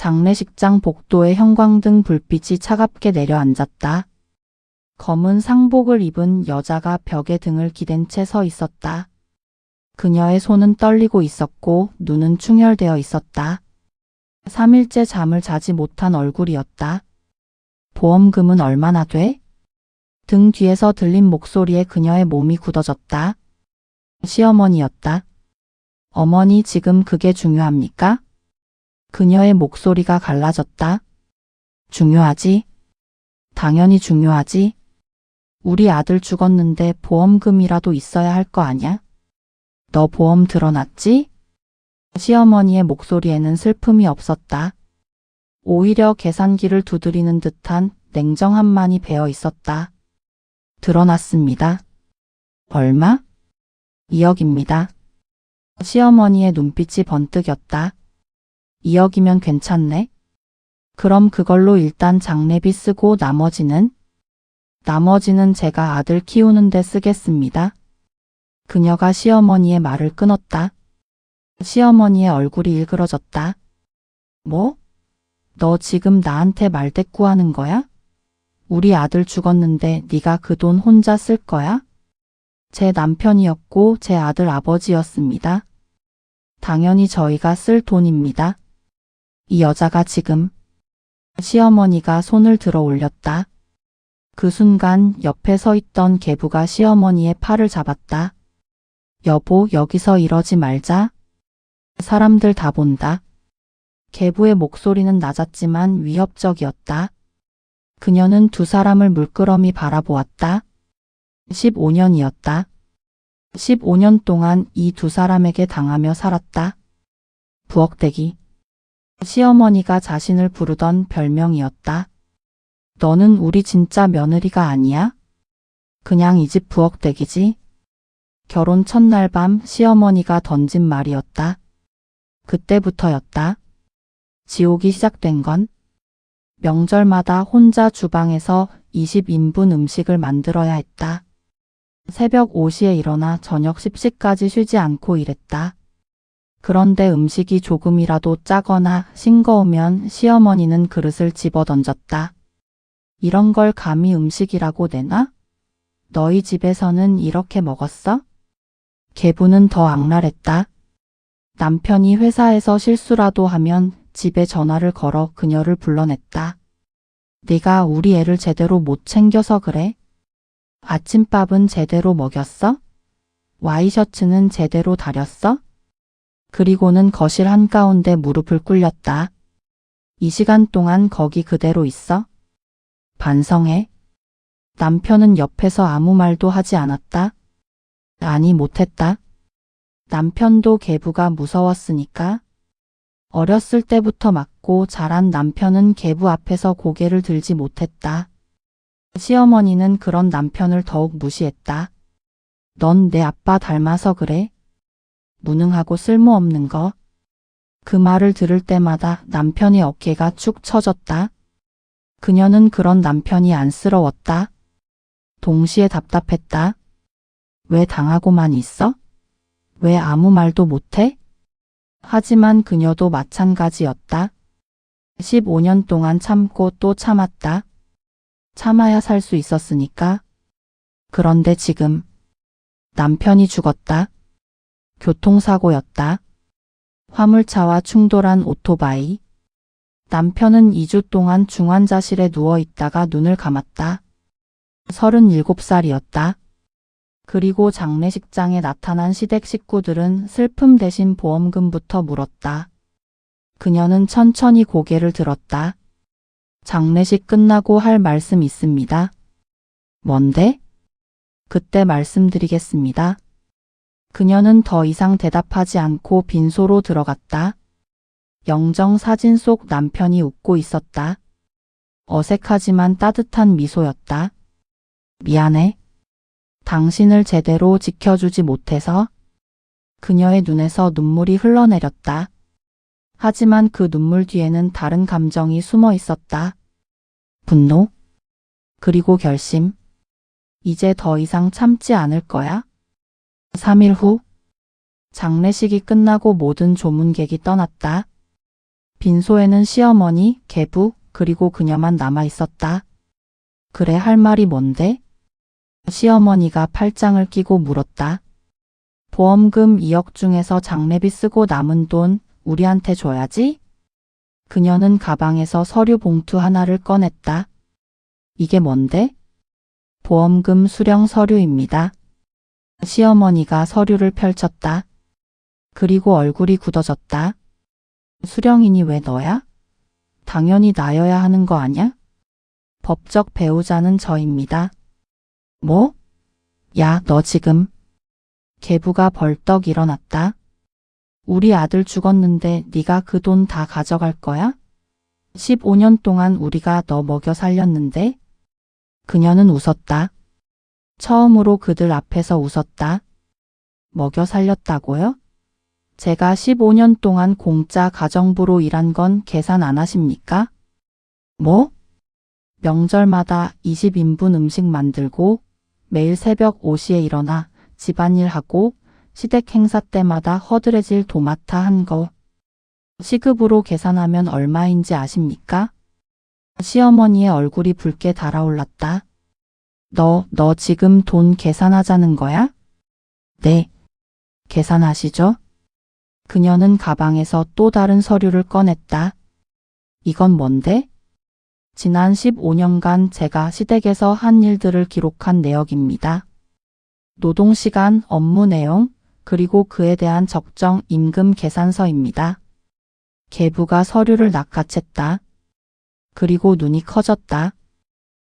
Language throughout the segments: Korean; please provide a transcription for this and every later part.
장례식장 복도에 형광등 불빛이 차갑게 내려앉았다. 검은 상복을 입은 여자가 벽에 등을 기댄 채 서 있었다. 그녀의 손은 떨리고 있었고 눈은 충혈되어 있었다. 3일째 잠을 자지 못한 얼굴이었다. 보험금은 얼마나 돼? 등 뒤에서 들린 목소리에 그녀의 몸이 굳어졌다. 시어머니였다. 어머니, 지금 그게 중요합니까? 그녀의 목소리가 갈라졌다. 중요하지? 당연히 중요하지. 우리 아들 죽었는데 보험금이라도 있어야 할 거 아냐? 너 보험 들어놨지? 시어머니의 목소리에는 슬픔이 없었다. 오히려 계산기를 두드리는 듯한 냉정함만이 배어 있었다. 들어놨습니다. 얼마? 2억입니다. 시어머니의 눈빛이 번뜩였다. 2억이면 괜찮네. 그럼 그걸로 일단 장례비 쓰고 나머지는 제가 아들 키우는데 쓰겠습니다. 그녀가 시어머니의 말을 끊었다. 시어머니의 얼굴이 일그러졌다. 뭐? 너 지금 나한테 말대꾸하는 거야? 우리 아들 죽었는데 네가 그 돈 혼자 쓸 거야? 제 남편이었고 제 아들 아버지였습니다. 당연히 저희가 쓸 돈입니다. 이 여자가 지금. 시어머니가 손을 들어 올렸다. 그 순간 옆에 서 있던 계부가 시어머니의 팔을 잡았다. 여보, 여기서 이러지 말자. 사람들 다 본다. 계부의 목소리는 낮았지만 위협적이었다. 그녀는 두 사람을 물끄러미 바라보았다. 15년이었다. 15년 동안 이 두 사람에게 당하며 살았다. 부엌대기. 시어머니가 자신을 부르던 별명이었다. 너는 우리 진짜 며느리가 아니야? 그냥 이 집 부엌대기지? 결혼 첫날 밤 시어머니가 던진 말이었다. 그때부터였다. 지옥이 시작된 건. 명절마다 혼자 주방에서 20인분 음식을 만들어야 했다. 새벽 5시에 일어나 저녁 10시까지 쉬지 않고 일했다. 그런데 음식이 조금이라도 짜거나 싱거우면 시어머니는 그릇을 집어던졌다. 이런 걸 감히 음식이라고 내나? 너희 집에서는 이렇게 먹었어? 계부는 더 악랄했다. 남편이 회사에서 실수라도 하면 집에 전화를 걸어 그녀를 불러냈다. 네가 우리 애를 제대로 못 챙겨서 그래? 아침밥은 제대로 먹였어? 와이셔츠는 제대로 다렸어? 그리고는 거실 한가운데 무릎을 꿇렸다. 이 시간 동안 거기 그대로 있어? 반성해. 남편은 옆에서 아무 말도 하지 않았다. 아니, 못했다. 남편도 계부가 무서웠으니까. 어렸을 때부터 맞고 자란 남편은 계부 앞에서 고개를 들지 못했다. 시어머니는 그런 남편을 더욱 무시했다. 넌 내 아빠 닮아서 그래? 무능하고 쓸모없는 거. 그 말을 들을 때마다 남편의 어깨가 축 처졌다. 그녀는 그런 남편이 안쓰러웠다. 동시에 답답했다. 왜 당하고만 있어? 왜 아무 말도 못해? 하지만 그녀도 마찬가지였다. 15년 동안 참고 또 참았다. 참아야 살 수 있었으니까. 그런데 지금 남편이 죽었다. 교통사고였다. 화물차와 충돌한 오토바이. 남편은 2주 동안 중환자실에 누워 있다가 눈을 감았다. 37살이었다. 그리고 장례식장에 나타난 시댁 식구들은 슬픔 대신 보험금부터 물었다. 그녀는 천천히 고개를 들었다. 장례식 끝나고 할 말씀 있습니다. 뭔데? 그때 말씀드리겠습니다. 그녀는 더 이상 대답하지 않고 빈소로 들어갔다. 영정 사진 속 남편이 웃고 있었다. 어색하지만 따뜻한 미소였다. 미안해. 당신을 제대로 지켜주지 못해서. 그녀의 눈에서 눈물이 흘러내렸다. 하지만 그 눈물 뒤에는 다른 감정이 숨어 있었다. 분노? 그리고 결심. 이제 더 이상 참지 않을 거야. 3일 후. 장례식이 끝나고 모든 조문객이 떠났다. 빈소에는 시어머니, 계부, 그리고 그녀만 남아 있었다. 그래, 할 말이 뭔데? 시어머니가 팔짱을 끼고 물었다. 보험금 2억 중에서 장례비 쓰고 남은 돈 우리한테 줘야지? 그녀는 가방에서 서류 봉투 하나를 꺼냈다. 이게 뭔데? 보험금 수령 서류입니다. 시어머니가 서류를 펼쳤다. 그리고 얼굴이 굳어졌다. 수령인이 왜 너야? 당연히 나여야 하는 거 아냐? 법적 배우자는 저입니다. 뭐? 야, 너 지금. 계부가 벌떡 일어났다. 우리 아들 죽었는데 네가 그 돈 다 가져갈 거야? 15년 동안 우리가 너 먹여 살렸는데? 그녀는 웃었다. 처음으로 그들 앞에서 웃었다. 먹여 살렸다고요? 제가 15년 동안 공짜 가정부로 일한 건 계산 안 하십니까? 뭐? 명절마다 20인분 음식 만들고 매일 새벽 5시에 일어나 집안일하고 시댁 행사 때마다 허드레질 도맡아 한 거. 시급으로 계산하면 얼마인지 아십니까? 시어머니의 얼굴이 붉게 달아올랐다. 너 지금 돈 계산하자는 거야? 네. 계산하시죠? 그녀는 가방에서 또 다른 서류를 꺼냈다. 이건 뭔데? 지난 15년간 제가 시댁에서 한 일들을 기록한 내역입니다. 노동시간, 업무 내용, 그리고 그에 대한 적정 임금 계산서입니다. 계부가 서류를 낚아챘다. 그리고 눈이 커졌다.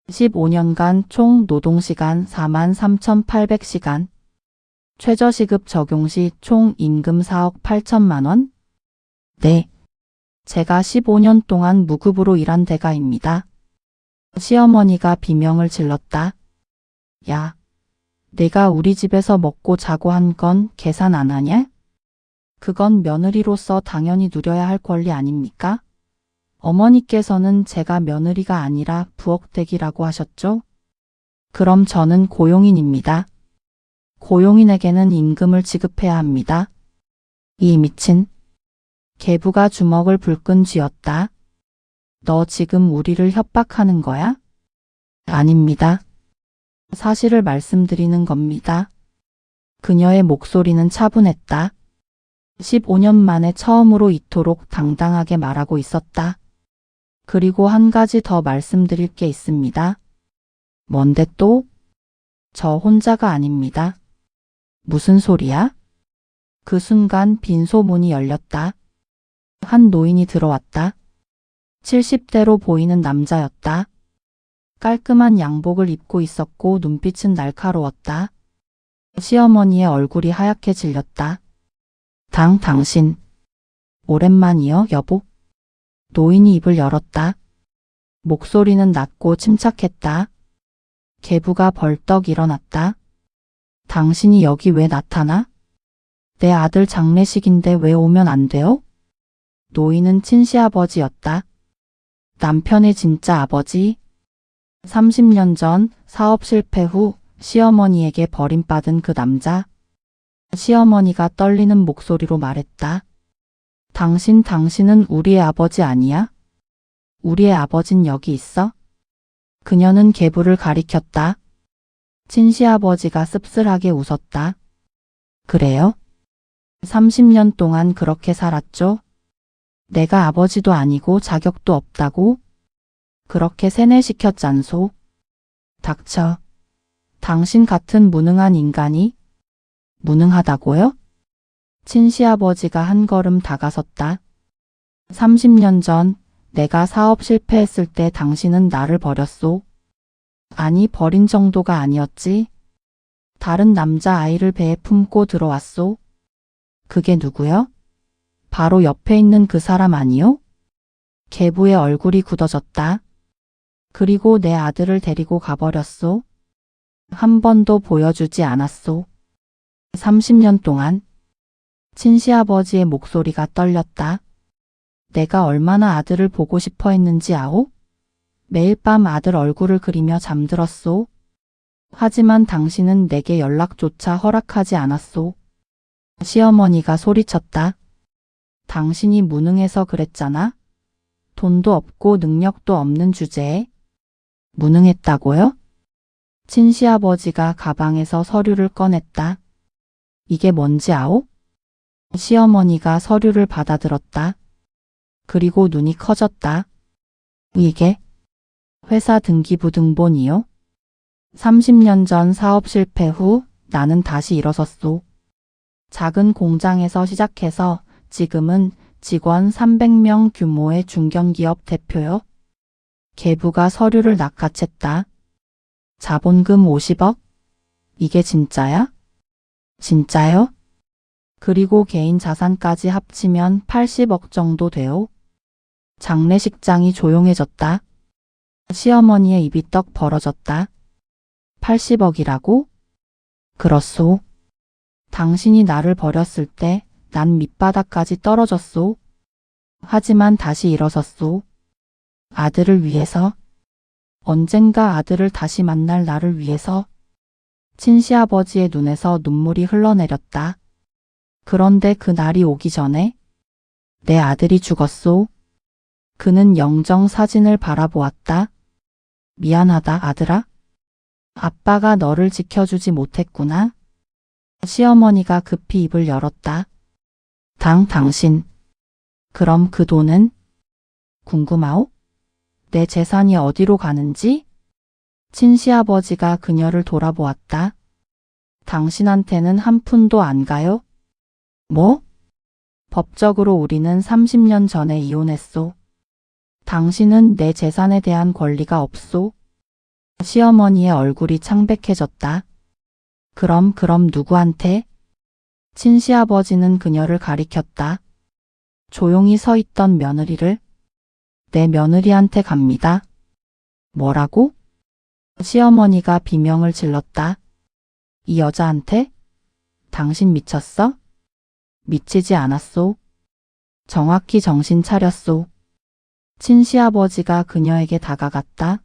15년간 총 노동시간 43,800시간. 최저시급 적용 시 총 임금 4억 8천만 원? 네. 제가 15년 동안 무급으로 일한 대가입니다. 시어머니가 비명을 질렀다. 야, 내가 우리 집에서 먹고 자고 한 건 계산 안 하냐? 그건 며느리로서 당연히 누려야 할 권리 아닙니까? 어머니께서는 제가 며느리가 아니라 부엌대기라고 하셨죠? 그럼 저는 고용인입니다. 고용인에게는 임금을 지급해야 합니다. 이 미친. 계부가 주먹을 불끈 쥐었다. 너 지금 우리를 협박하는 거야? 아닙니다. 사실을 말씀드리는 겁니다. 그녀의 목소리는 차분했다. 15년 만에 처음으로 이토록 당당하게 말하고 있었다. 그리고 한 가지 더 말씀드릴 게 있습니다. 뭔데 또? 저 혼자가 아닙니다. 무슨 소리야? 그 순간 빈소 문이 열렸다. 한 노인이 들어왔다. 70대로 보이는 남자였다. 깔끔한 양복을 입고 있었고 눈빛은 날카로웠다. 시어머니의 얼굴이 하얗게 질렸다. 당신. 오랜만이요, 여보? 노인이 입을 열었다. 목소리는 낮고 침착했다. 계부가 벌떡 일어났다. 당신이 여기 왜 나타나? 내 아들 장례식인데 왜 오면 안 돼요? 노인은 친시아버지였다. 남편의 진짜 아버지. 30년 전 사업 실패 후 시어머니에게 버림받은 그 남자. 시어머니가 떨리는 목소리로 말했다. 당신은 우리의 아버지 아니야? 우리의 아버진 여기 있어? 그녀는 계부를 가리켰다. 친시아버지가 씁쓸하게 웃었다. 그래요? 30년 동안 그렇게 살았죠? 내가 아버지도 아니고 자격도 없다고? 그렇게 세뇌시켰잖소. 닥쳐. 당신 같은 무능한 인간이? 무능하다고요? 친시아버지가 한 걸음 다가섰다. 30년 전 내가 사업 실패했을 때 당신은 나를 버렸소. 아니, 버린 정도가 아니었지. 다른 남자 아이를 배에 품고 들어왔소. 그게 누구요? 바로 옆에 있는 그 사람 아니요? 계부의 얼굴이 굳어졌다. 그리고 내 아들을 데리고 가버렸소. 한 번도 보여주지 않았소. 30년 동안. 친시아버지의 목소리가 떨렸다. 내가 얼마나 아들을 보고 싶어 했는지 아오? 매일 밤 아들 얼굴을 그리며 잠들었소. 하지만 당신은 내게 연락조차 허락하지 않았소. 시어머니가 소리쳤다. 당신이 무능해서 그랬잖아. 돈도 없고 능력도 없는 주제에. 무능했다고요? 친시아버지가 가방에서 서류를 꺼냈다. 이게 뭔지 아오? 시어머니가 서류를 받아들었다. 그리고 눈이 커졌다. 이게 회사 등기부등본이요? 30년 전 사업 실패 후 나는 다시 일어섰소. 작은 공장에서 시작해서 지금은 직원 300명 규모의 중견기업 대표요. 계부가 서류를 낚아챘다. 자본금 50억? 이게 진짜야? 진짜요? 그리고 개인 자산까지 합치면 80억 정도 돼요. 장례식장이 조용해졌다. 시어머니의 입이 떡 벌어졌다. 80억이라고? 그렇소. 당신이 나를 버렸을 때 난 밑바닥까지 떨어졌소. 하지만 다시 일어섰소. 아들을 위해서. 언젠가 아들을 다시 만날 나를 위해서. 친시아버지의 눈에서 눈물이 흘러내렸다. 그런데 그 날이 오기 전에 내 아들이 죽었소. 그는 영정 사진을 바라보았다. 미안하다, 아들아. 아빠가 너를 지켜주지 못했구나. 시어머니가 급히 입을 열었다. 당신. 그럼 그 돈은? 궁금하오? 내 재산이 어디로 가는지? 친시아버지가 그녀를 돌아보았다. 당신한테는 한 푼도 안 가요? 뭐? 법적으로 우리는 30년 전에 이혼했소. 당신은 내 재산에 대한 권리가 없소. 시어머니의 얼굴이 창백해졌다. 그럼 누구한테? 친시아버지는 그녀를 가리켰다. 조용히 서 있던 며느리를. 내 며느리한테 갑니다. 뭐라고? 시어머니가 비명을 질렀다. 이 여자한테? 당신 미쳤어? 미치지 않았소. 정확히 정신 차렸소. 친시아버지가 그녀에게 다가갔다.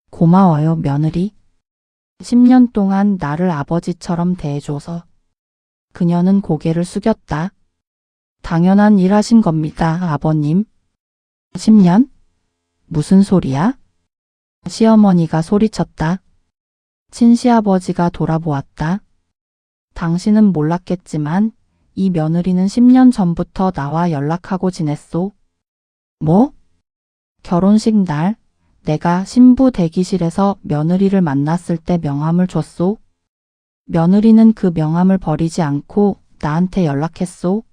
고마워요, 며느리. 10년 동안 나를 아버지처럼 대해줘서. 그녀는 고개를 숙였다. 당연한 일 하신 겁니다, 아버님. 10년? 무슨 소리야? 시어머니가 소리쳤다. 친시아버지가 돌아보았다. 당신은 몰랐겠지만 이 며느리는 10년 전부터 나와 연락하고 지냈소. 뭐? 결혼식 날 내가 신부 대기실에서 며느리를 만났을 때 명함을 줬소. 며느리는 그 명함을 버리지 않고 나한테 연락했소.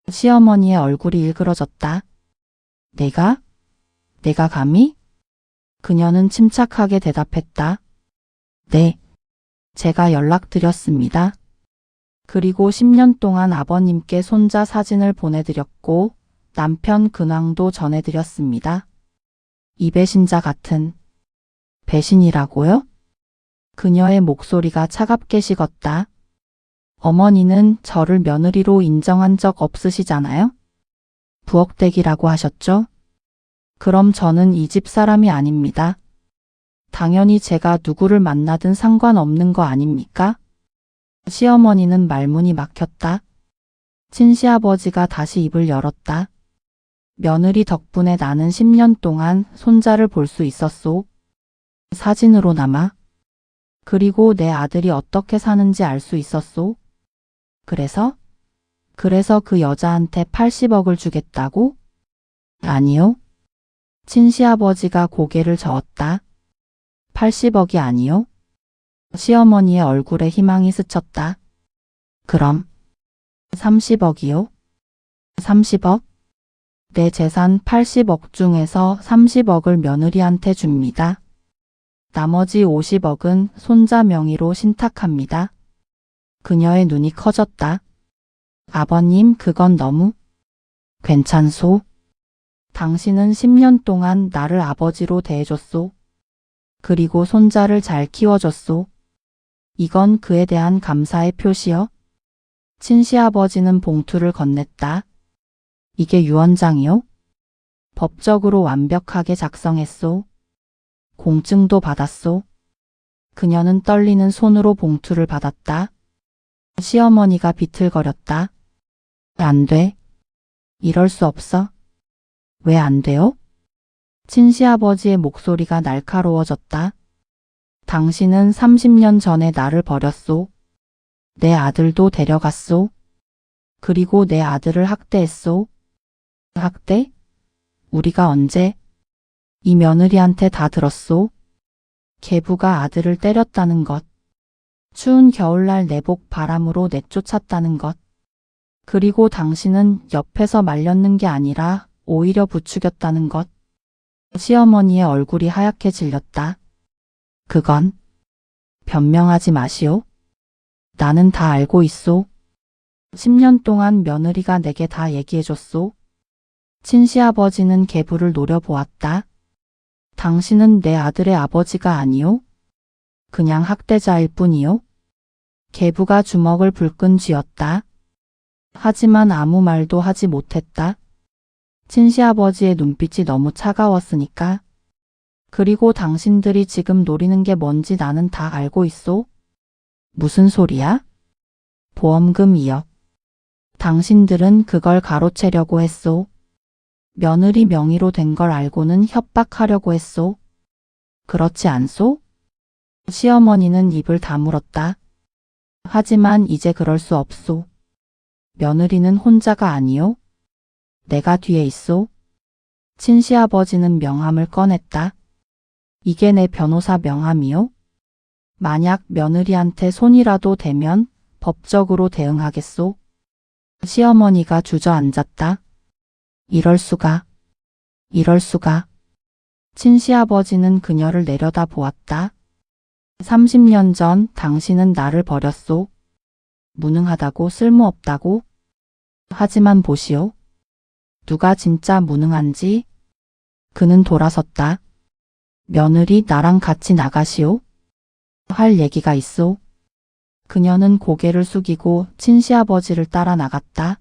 시어머니의 얼굴이 일그러졌다. 내가 감히? 그녀는 침착하게 대답했다. 네, 제가 연락드렸습니다. 그리고 10년 동안 아버님께 손자 사진을 보내드렸고 남편 근황도 전해드렸습니다. 이 배신자 같은. 배신이라고요? 그녀의 목소리가 차갑게 식었다. 어머니는 저를 며느리로 인정한 적 없으시잖아요? 부엌대기라고 하셨죠? 그럼 저는 이 집 사람이 아닙니다. 당연히 제가 누구를 만나든 상관없는 거 아닙니까? 시어머니는 말문이 막혔다. 친시아버지가 다시 입을 열었다. 며느리 덕분에 나는 10년 동안 손자를 볼 수 있었소. 사진으로나마. 그리고 내 아들이 어떻게 사는지 알 수 있었소. 그래서 그 여자한테 80억을 주겠다고? 아니요. 친시아버지가 고개를 저었다. 80억이 아니요. 시어머니의 얼굴에 희망이 스쳤다. 그럼 30억이요? 30억? 내 재산 80억 중에서 30억을 며느리한테 줍니다. 나머지 50억은 손자 명의로 신탁합니다. 그녀의 눈이 커졌다. 아버님, 그건 너무. 괜찮소? 당신은 10년 동안 나를 아버지로 대해줬소. 그리고 손자를 잘 키워줬소. 이건 그에 대한 감사의 표시요. 친시아버지는 봉투를 건넸다. 이게 유언장이요? 법적으로 완벽하게 작성했소. 공증도 받았소. 그녀는 떨리는 손으로 봉투를 받았다. 시어머니가 비틀거렸다. 안 돼. 이럴 수 없어. 왜 안 돼요? 친시아버지의 목소리가 날카로워졌다. 당신은 30년 전에 나를 버렸소. 내 아들도 데려갔소. 그리고 내 아들을 학대했소. 학대? 우리가 언제? 이 며느리한테 다 들었소. 계부가 아들을 때렸다는 것. 추운 겨울날 내복 바람으로 내쫓았다는 것. 그리고 당신은 옆에서 말렸는 게 아니라 오히려 부추겼다는 것. 시어머니의 얼굴이 하얗게 질렸다. 그건 변명하지 마시오. 나는 다 알고 있소. 10년 동안 며느리가 내게 다 얘기해줬소. 친시아버지는 계부를 노려보았다. 당신은 내 아들의 아버지가 아니오. 그냥 학대자일 뿐이오. 계부가 주먹을 불끈 쥐었다. 하지만 아무 말도 하지 못했다. 친시아버지의 눈빛이 너무 차가웠으니까. 그리고 당신들이 지금 노리는 게 뭔지 나는 다 알고 있소. 무슨 소리야? 보험금 2억. 당신들은 그걸 가로채려고 했소. 며느리 명의로 된 걸 알고는 협박하려고 했소. 그렇지 않소? 시어머니는 입을 다물었다. 하지만 이제 그럴 수 없소. 며느리는 혼자가 아니오. 내가 뒤에 있소. 친시아버지는 명함을 꺼냈다. 이게 내 변호사 명함이요? 만약 며느리한테 손이라도 대면 법적으로 대응하겠소. 시어머니가 주저앉았다. 이럴 수가. 이럴 수가. 친시아버지는 그녀를 내려다 보았다. 30년 전 당신은 나를 버렸소. 무능하다고 쓸모없다고. 하지만 보시오. 누가 진짜 무능한지. 그는 돌아섰다. 며느리 나랑 같이 나가시오. 할 얘기가 있소. 그녀는 고개를 숙이고 친시아버지를 따라 나갔다.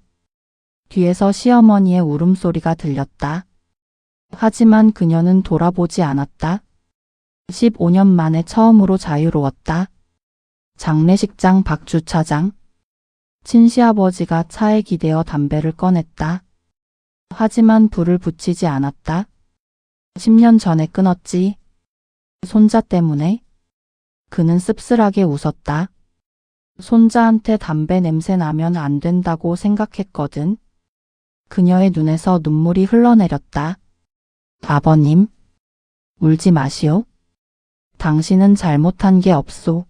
뒤에서 시어머니의 울음소리가 들렸다. 하지만 그녀는 돌아보지 않았다. 15년 만에 처음으로 자유로웠다. 장례식장 밖 주차장. 친시아버지가 차에 기대어 담배를 꺼냈다. 하지만 불을 붙이지 않았다. 10년 전에 끊었지. 손자 때문에. 그는 씁쓸하게 웃었다. 손자한테 담배 냄새 나면 안 된다고 생각했거든. 그녀의 눈에서 눈물이 흘러내렸다. 아버님, 울지 마시오. 당신은 잘못한 게 없소.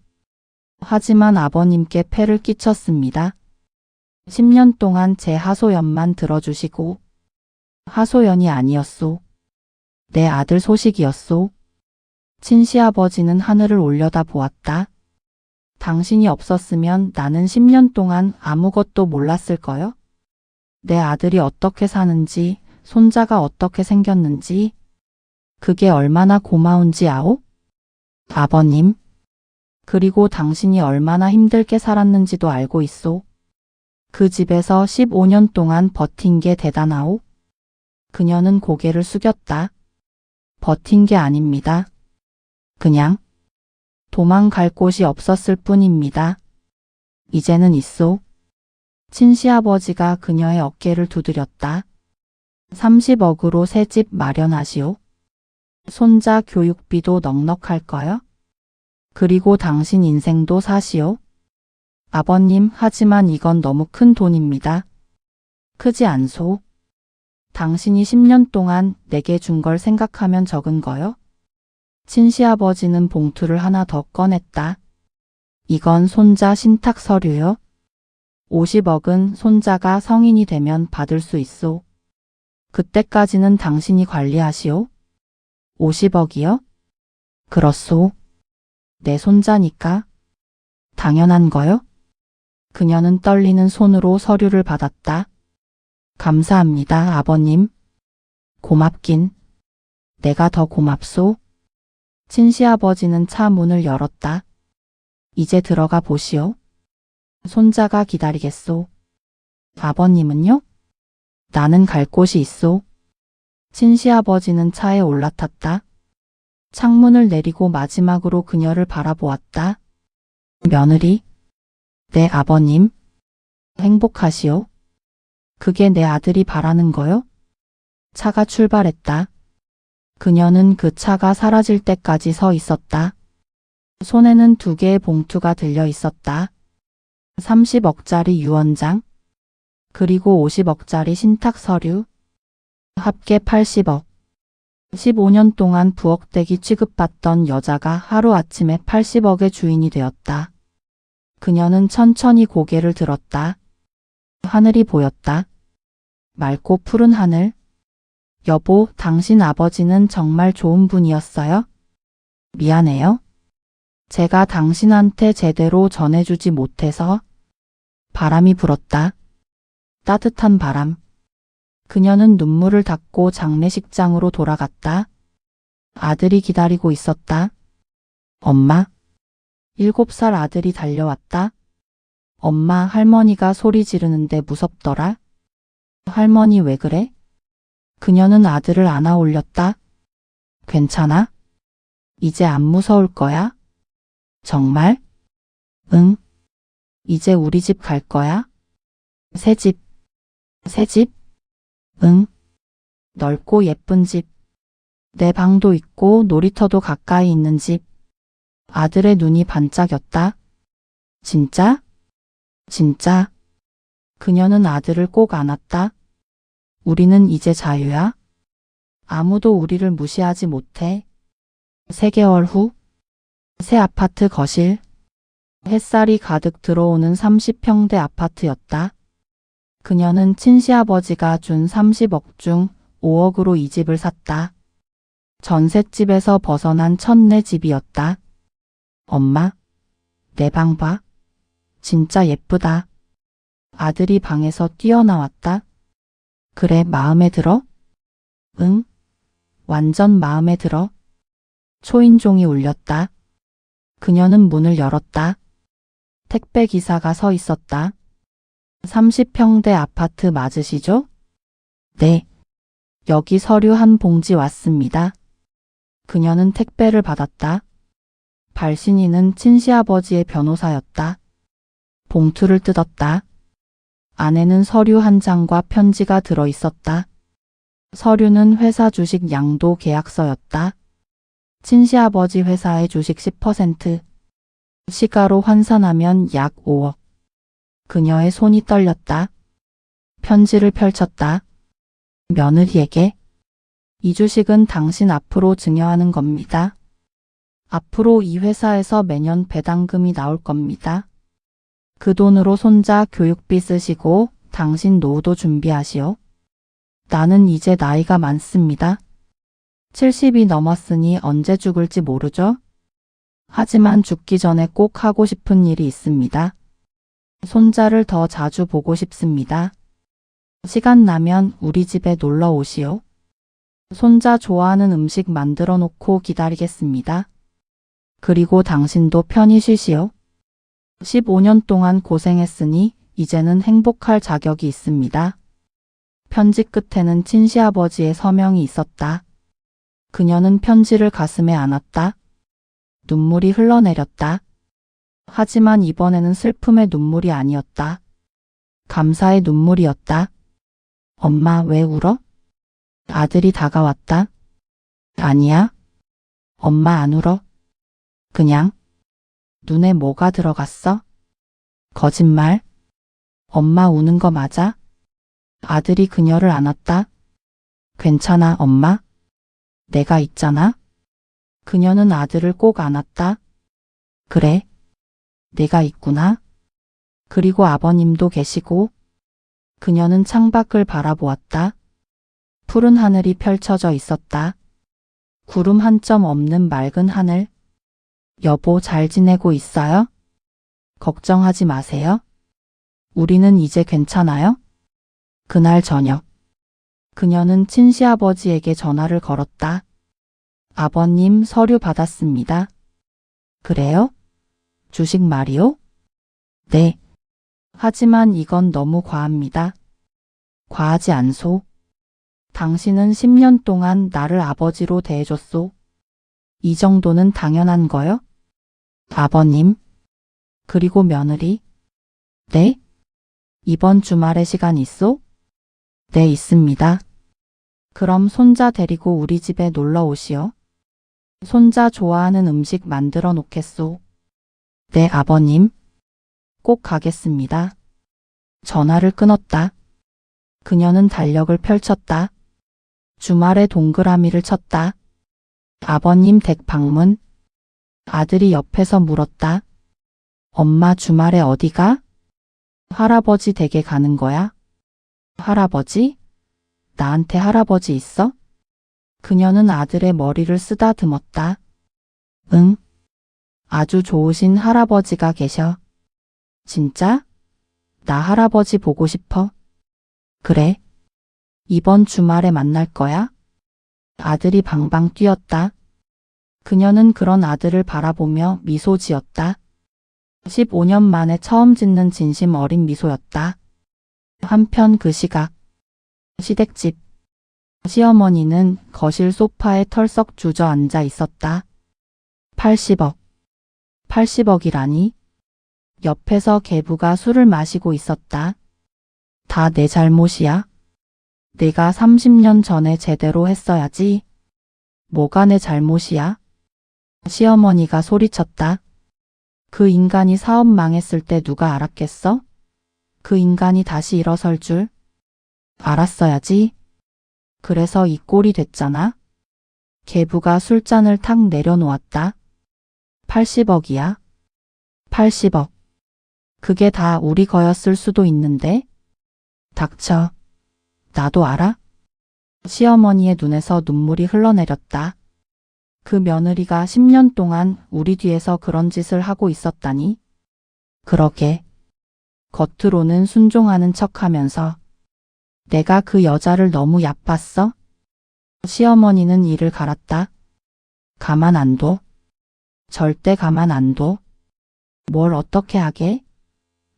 하지만 아버님께 폐를 끼쳤습니다. 10년 동안 제 하소연만 들어주시고. 하소연이 아니었소. 내 아들 소식이었소. 친시아버지는 하늘을 올려다 보았다. 당신이 없었으면 나는 10년 동안 아무것도 몰랐을 거요? 내 아들이 어떻게 사는지, 손자가 어떻게 생겼는지, 그게 얼마나 고마운지 아오? 아버님. 그리고 당신이 얼마나 힘들게 살았는지도 알고 있소. 그 집에서 15년 동안 버틴 게 대단하오? 그녀는 고개를 숙였다. 버틴 게 아닙니다. 그냥 도망갈 곳이 없었을 뿐입니다. 이제는 있소. 친시아버지가 그녀의 어깨를 두드렸다. 30억으로 새 집 마련하시오. 손자 교육비도 넉넉할 거요. 그리고 당신 인생도 사시오. 아버님, 하지만 이건 너무 큰 돈입니다. 크지 않소? 당신이 10년 동안 내게 준 걸 생각하면 적은 거요? 친시아버지는 봉투를 하나 더 꺼냈다. 이건 손자 신탁 서류요. 50억은 손자가 성인이 되면 받을 수 있소. 그때까지는 당신이 관리하시오. 50억이요? 그렇소. 내 손자니까. 당연한 거요? 그녀는 떨리는 손으로 서류를 받았다. 감사합니다, 아버님. 고맙긴. 내가 더 고맙소. 친시아버지는 차 문을 열었다. 이제 들어가 보시오. 손자가 기다리겠소. 아버님은요? 나는 갈 곳이 있소. 친시아버지는 차에 올라탔다. 창문을 내리고 마지막으로 그녀를 바라보았다. 며느리, 내 아버님, 행복하시오. 그게 내 아들이 바라는 거요? 차가 출발했다. 그녀는 그 차가 사라질 때까지 서 있었다. 손에는 2개의 봉투가 들려 있었다. 30억짜리 유언장, 그리고 50억짜리 신탁 서류, 합계 80억. 15년 동안 부억대기 취급받던 여자가 하루아침에 80억의 주인이 되었다. 그녀는 천천히 고개를 들었다. 하늘이 보였다. 맑고 푸른 하늘. 여보, 당신 아버지는 정말 좋은 분이었어요? 미안해요. 제가 당신한테 제대로 전해주지 못해서. 바람이 불었다. 따뜻한 바람. 그녀는 눈물을 닦고 장례식장으로 돌아갔다. 아들이 기다리고 있었다. 엄마. 7살 아들이 달려왔다. 엄마, 할머니가 소리 지르는데 무섭더라. 할머니 왜 그래? 그녀는 아들을 안아 올렸다. 괜찮아? 이제 안 무서울 거야? 정말? 응. 이제 우리 집 갈 거야? 새 집. 새 집? 응. 넓고 예쁜 집. 내 방도 있고 놀이터도 가까이 있는 집. 아들의 눈이 반짝였다. 진짜? 진짜? 그녀는 아들을 꼭 안았다. 우리는 이제 자유야. 아무도 우리를 무시하지 못해. 3개월 후, 새 아파트 거실. 햇살이 가득 들어오는 30평대 아파트였다. 그녀는 친시아버지가 준 30억 중 5억으로 이 집을 샀다. 전셋집에서 벗어난 첫내 집이었다. 엄마, 내 방 봐. 진짜 예쁘다. 아들이 방에서 뛰어나왔다. 그래, 마음에 들어? 응, 완전 마음에 들어. 초인종이 울렸다. 그녀는 문을 열었다. 택배 기사가 서 있었다. 30평대 아파트 맞으시죠? 네. 여기 서류 한 봉지 왔습니다. 그녀는 택배를 받았다. 발신인은 친시아버지의 변호사였다. 봉투를 뜯었다. 안에는 서류 한 장과 편지가 들어 있었다. 서류는 회사 주식 양도 계약서였다. 친시아버지 회사의 주식 10%, 시가로 환산하면 약 5억. 그녀의 손이 떨렸다. 편지를 펼쳤다. 며느리에게. 이 주식은 당신 앞으로 증여하는 겁니다. 앞으로 이 회사에서 매년 배당금이 나올 겁니다. 그 돈으로 손자 교육비 쓰시고 당신 노후도 준비하시오. 나는 이제 나이가 많습니다. 70이 넘었으니 언제 죽을지 모르죠? 하지만 죽기 전에 꼭 하고 싶은 일이 있습니다. 손자를 더 자주 보고 싶습니다. 시간 나면 우리 집에 놀러 오시오. 손자 좋아하는 음식 만들어 놓고 기다리겠습니다. 그리고 당신도 편히 쉬시오. 15년 동안 고생했으니 이제는 행복할 자격이 있습니다. 편지 끝에는 친시아버지의 서명이 있었다. 그녀는 편지를 가슴에 안았다. 눈물이 흘러내렸다. 하지만 이번에는 슬픔의 눈물이 아니었다. 감사의 눈물이었다. 엄마, 왜 울어? 아들이 다가왔다. 아니야. 엄마 안 울어. 그냥. 눈에 뭐가 들어갔어? 거짓말. 엄마 우는 거 맞아? 아들이 그녀를 안았다. 괜찮아, 엄마. 내가 있잖아. 그녀는 아들을 꼭 안았다. 그래. 내가 있구나. 그리고 아버님도 계시고. 그녀는 창밖을 바라보았다. 푸른 하늘이 펼쳐져 있었다. 구름 한 점 없는 맑은 하늘. 여보, 잘 지내고 있어요? 걱정하지 마세요. 우리는 이제 괜찮아요? 그날 저녁. 그녀는 친시아버지에게 전화를 걸었다. 아버님, 서류 받았습니다. 그래요? 주식 말이요? 네. 하지만 이건 너무 과합니다. 과하지 않소. 당신은 10년 동안 나를 아버지로 대해줬소. 이 정도는 당연한 거요? 아버님. 그리고 며느리. 네? 이번 주말에 시간 있소? 네, 있습니다. 그럼 손자 데리고 우리 집에 놀러 오시오. 손자 좋아하는 음식 만들어 놓겠소. 네, 아버님. 꼭 가겠습니다. 전화를 끊었다. 그녀는 달력을 펼쳤다. 주말에 동그라미를 쳤다. 아버님 댁 방문. 아들이 옆에서 물었다. 엄마 주말에 어디 가? 할아버지 댁에 가는 거야? 할아버지? 나한테 할아버지 있어? 그녀는 아들의 머리를 쓰다듬었다. 응. 아주 좋으신 할아버지가 계셔. 진짜? 나 할아버지 보고 싶어. 그래. 이번 주말에 만날 거야? 아들이 방방 뛰었다. 그녀는 그런 아들을 바라보며 미소 지었다. 15년 만에 처음 짓는 진심 어린 미소였다. 한편 그 시각. 시댁집. 시어머니는 거실 소파에 털썩 주저앉아 있었다. 80억. 80억이라니? 옆에서 계부가 술을 마시고 있었다. 다 내 잘못이야. 내가 30년 전에 제대로 했어야지. 뭐가 내 잘못이야? 시어머니가 소리쳤다. 그 인간이 사업 망했을 때 누가 알았겠어? 그 인간이 다시 일어설 줄? 알았어야지. 그래서 이 꼴이 됐잖아. 계부가 술잔을 탁 내려놓았다. 80억이야. 80억. 그게 다 우리 거였을 수도 있는데. 닥쳐. 나도 알아? 시어머니의 눈에서 눈물이 흘러내렸다. 그 며느리가 10년 동안 우리 뒤에서 그런 짓을 하고 있었다니. 그러게. 겉으로는 순종하는 척하면서 내가 그 여자를 너무 얕봤어? 시어머니는 이를 갈았다. 가만 안 둬. 절대 가만 안 둬. 뭘 어떻게 하게?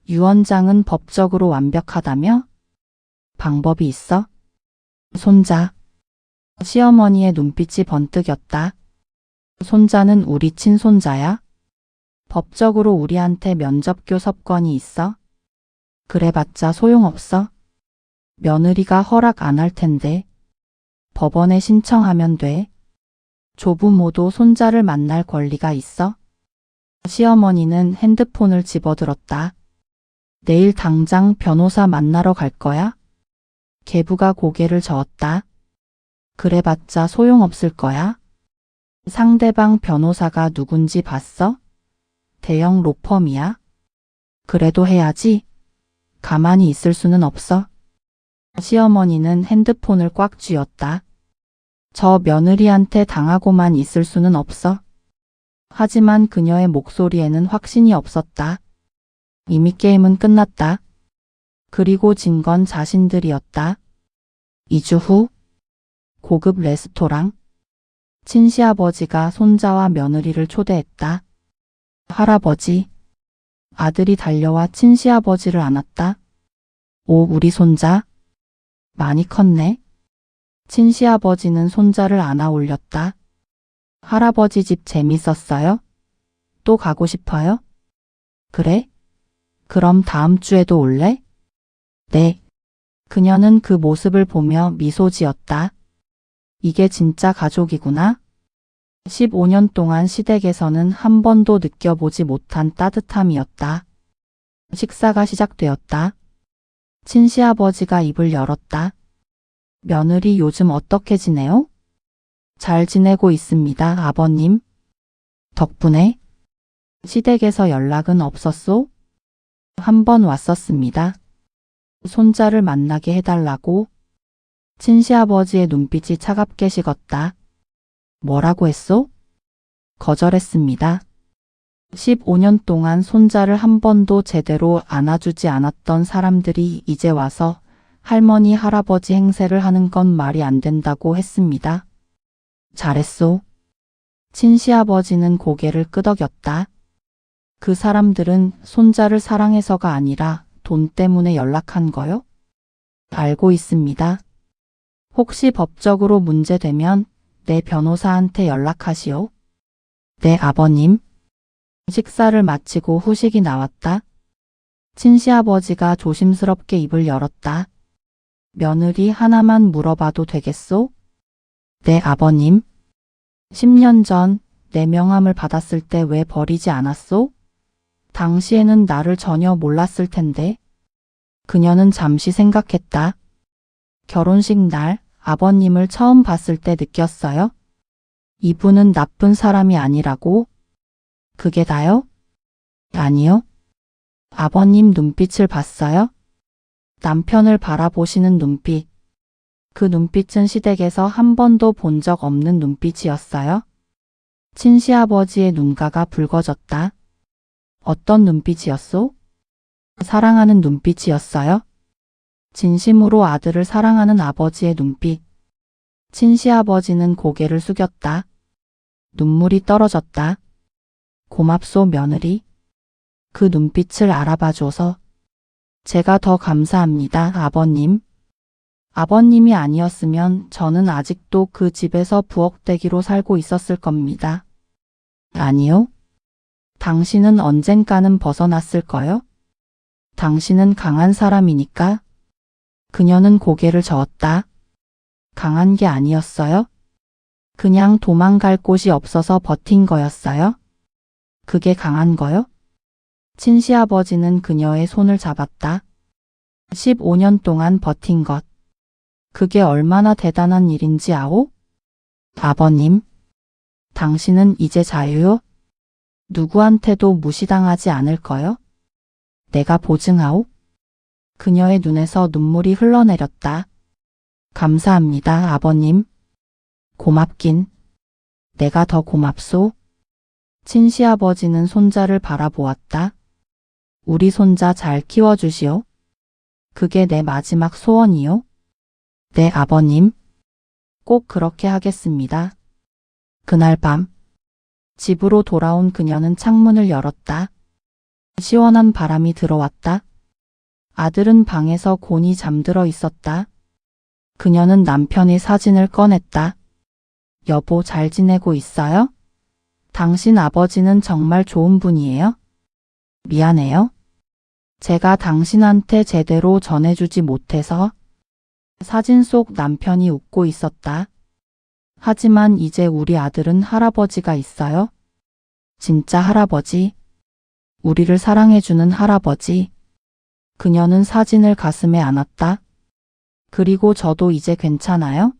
유언장은 법적으로 완벽하다며? 방법이 있어? 손자. 시어머니의 눈빛이 번뜩였다. 손자는 우리 친손자야? 법적으로 우리한테 면접교 섭권이 있어? 그래봤자 소용없어. 며느리가 허락 안 할 텐데. 법원에 신청하면 돼. 조부모도 손자를 만날 권리가 있어? 시어머니는 핸드폰을 집어들었다. 내일 당장 변호사 만나러 갈 거야? 계부가 고개를 저었다. 그래봤자 소용없을 거야? 상대방 변호사가 누군지 봤어? 대형 로펌이야? 그래도 해야지. 가만히 있을 수는 없어. 시어머니는 핸드폰을 꽉 쥐었다. 저 며느리한테 당하고만 있을 수는 없어. 하지만 그녀의 목소리에는 확신이 없었다. 이미 게임은 끝났다. 그리고 진 건 자신들이었다. 2주 후 고급 레스토랑. 친시아버지가 손자와 며느리를 초대했다. 할아버지. 아들이 달려와 친시아버지를 안았다. 오, 우리 손자. 많이 컸네. 친시아버지는 손자를 안아 올렸다. 할아버지 집 재밌었어요? 또 가고 싶어요? 그래? 그럼 다음 주에도 올래? 네. 그녀는 그 모습을 보며 미소 지었다. 이게 진짜 가족이구나. 15년 동안 시댁에서는 한 번도 느껴보지 못한 따뜻함이었다. 식사가 시작되었다. 친시아버지가 입을 열었다. 며느리 요즘 어떻게 지내요? 잘 지내고 있습니다, 아버님. 덕분에. 시댁에서 연락은 없었소? 한 번 왔었습니다. 손자를 만나게 해달라고. 친시아버지의 눈빛이 차갑게 식었다. 뭐라고 했소? 거절했습니다. 15년 동안 손자를 한 번도 제대로 안아주지 않았던 사람들이 이제 와서 할머니 할아버지 행세를 하는 건 말이 안 된다고 했습니다. 잘했소. 친시아버지는 고개를 끄덕였다. 그 사람들은 손자를 사랑해서가 아니라 돈 때문에 연락한 거요? 알고 있습니다. 혹시 법적으로 문제되면 내 변호사한테 연락하시오. 네, 아버님. 식사를 마치고 후식이 나왔다. 친시아버지가 조심스럽게 입을 열었다. 며느리 하나만 물어봐도 되겠소? 네, 아버님. 10년 전 내 명함을 받았을 때 왜 버리지 않았소? 당시에는 나를 전혀 몰랐을 텐데. 그녀는 잠시 생각했다. 결혼식 날 아버님을 처음 봤을 때 느꼈어요. 이분은 나쁜 사람이 아니라고? 그게 다요? 아니요. 아버님 눈빛을 봤어요? 남편을 바라보시는 눈빛. 그 눈빛은 시댁에서 한 번도 본 적 없는 눈빛이었어요. 친시아버지의 눈가가 붉어졌다. 어떤 눈빛이었소? 사랑하는 눈빛이었어요. 진심으로 아들을 사랑하는 아버지의 눈빛. 친시아버지는 고개를 숙였다. 눈물이 떨어졌다. 고맙소, 며느리. 그 눈빛을 알아봐줘서. 제가 더 감사합니다, 아버님. 아버님이 아니었으면 저는 아직도 그 집에서 부엌대기로 살고 있었을 겁니다. 아니요. 당신은 언젠가는 벗어났을 거요? 당신은 강한 사람이니까. 그녀는 고개를 저었다. 강한 게 아니었어요? 그냥 도망갈 곳이 없어서 버틴 거였어요? 그게 강한 거요? 친시아버지는 그녀의 손을 잡았다. 15년 동안 버틴 것. 그게 얼마나 대단한 일인지 아오? 아버님, 당신은 이제 자유요? 누구한테도 무시당하지 않을 거요? 내가 보증하오? 그녀의 눈에서 눈물이 흘러내렸다. 감사합니다, 아버님. 고맙긴. 내가 더 고맙소. 친시아버지는 손자를 바라보았다. 우리 손자 잘 키워주시오. 그게 내 마지막 소원이요. 네, 아버님. 꼭 그렇게 하겠습니다. 그날 밤, 집으로 돌아온 그녀는 창문을 열었다. 시원한 바람이 들어왔다. 아들은 방에서 곤히 잠들어 있었다. 그녀는 남편의 사진을 꺼냈다. 여보, 잘 지내고 있어요? 당신 아버지는 정말 좋은 분이에요? 미안해요. 제가 당신한테 제대로 전해주지 못해서. 사진 속 남편이 웃고 있었다. 하지만 이제 우리 아들은 할아버지가 있어요. 진짜 할아버지. 우리를 사랑해주는 할아버지. 그녀는 사진을 가슴에 안았다. 그리고 저도 이제 괜찮아요?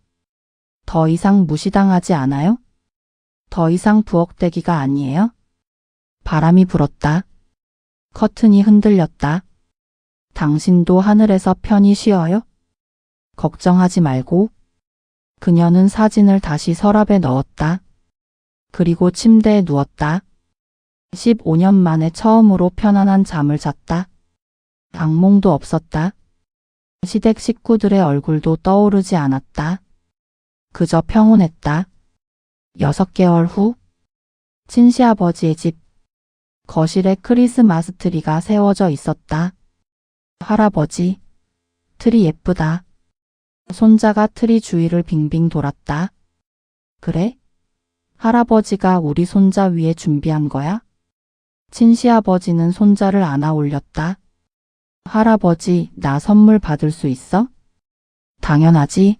더 이상 무시당하지 않아요? 더 이상 부엌대기가 아니에요? 바람이 불었다. 커튼이 흔들렸다. 당신도 하늘에서 편히 쉬어요? 걱정하지 말고. 그녀는 사진을 다시 서랍에 넣었다. 그리고 침대에 누웠다. 15년 만에 처음으로 편안한 잠을 잤다. 악몽도 없었다. 시댁 식구들의 얼굴도 떠오르지 않았다. 그저 평온했다. 6개월 후, 친시아버지의 집. 거실에 크리스마스 트리가 세워져 있었다. 할아버지, 트리 예쁘다. 손자가 트리 주위를 빙빙 돌았다. 그래? 할아버지가 우리 손자 위에 준비한 거야? 친시아버지는 손자를 안아 올렸다. 할아버지, 나 선물 받을 수 있어? 당연하지.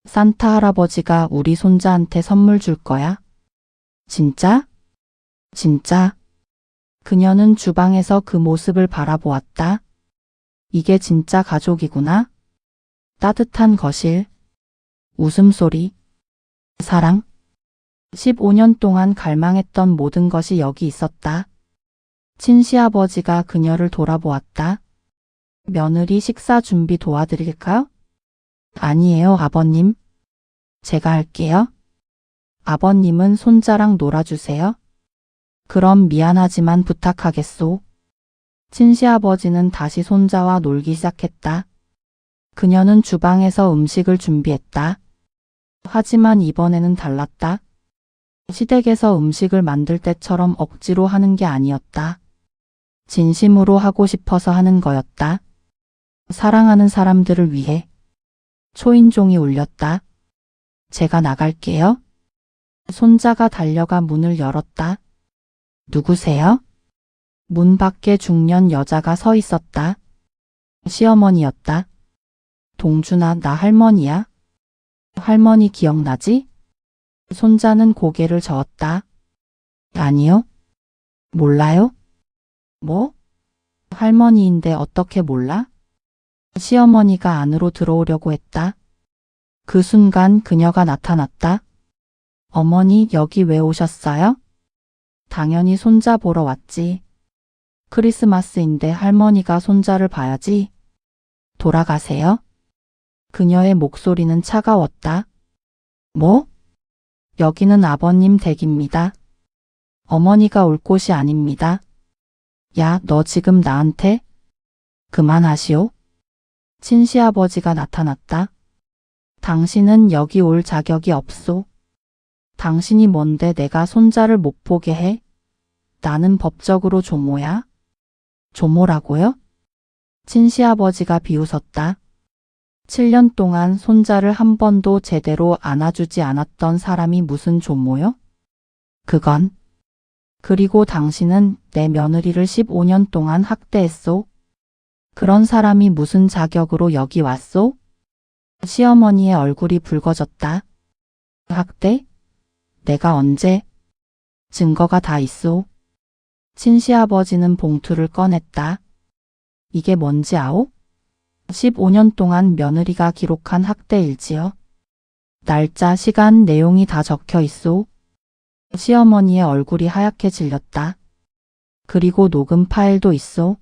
산타 할아버지가 우리 손자한테 선물 줄 거야. 진짜? 진짜? 그녀는 주방에서 그 모습을 바라보았다. 이게 진짜 가족이구나. 따뜻한 거실. 웃음소리. 사랑. 15년 동안 갈망했던 모든 것이 여기 있었다. 친시아버지가 그녀를 돌아보았다. 며느리 식사 준비 도와드릴까요? 아니에요, 아버님. 제가 할게요. 아버님은 손자랑 놀아주세요. 그럼 미안하지만 부탁하겠소. 친시아버지는 다시 손자와 놀기 시작했다. 그녀는 주방에서 음식을 준비했다. 하지만 이번에는 달랐다. 시댁에서 음식을 만들 때처럼 억지로 하는 게 아니었다. 진심으로 하고 싶어서 하는 거였다. 사랑하는 사람들을 위해. 초인종이 울렸다. 제가 나갈게요. 손자가 달려가 문을 열었다. 누구세요? 문 밖에 중년 여자가 서 있었다. 시어머니였다. 동준아, 나 할머니야. 할머니 기억나지? 손자는 고개를 저었다. 아니요. 몰라요? 뭐? 할머니인데 어떻게 몰라? 시어머니가 안으로 들어오려고 했다. 그 순간 그녀가 나타났다. 어머니, 여기 왜 오셨어요? 당연히 손자 보러 왔지. 크리스마스인데 할머니가 손자를 봐야지. 돌아가세요? 그녀의 목소리는 차가웠다. 뭐? 여기는 아버님 댁입니다. 어머니가 올 곳이 아닙니다. 야, 너 지금 나한테? 그만하시오. 친시아버지가 나타났다. 당신은 여기 올 자격이 없소. 당신이 뭔데 내가 손자를 못 보게 해? 나는 법적으로 조모야. 조모라고요? 친시아버지가 비웃었다. 7년 동안 손자를 한 번도 제대로 안아주지 않았던 사람이 무슨 조모요? 그건. 그리고 당신은 내 며느리를 15년 동안 학대했소. 그런 사람이 무슨 자격으로 여기 왔소? 시어머니의 얼굴이 붉어졌다. 학대? 내가 언제? 증거가 다 있소. 친시아버지는 봉투를 꺼냈다. 이게 뭔지 아오? 15년 동안 며느리가 기록한 학대 일지요. 날짜, 시간, 내용이 다 적혀 있소. 시어머니의 얼굴이 하얗게 질렸다. 그리고 녹음 파일도 있소.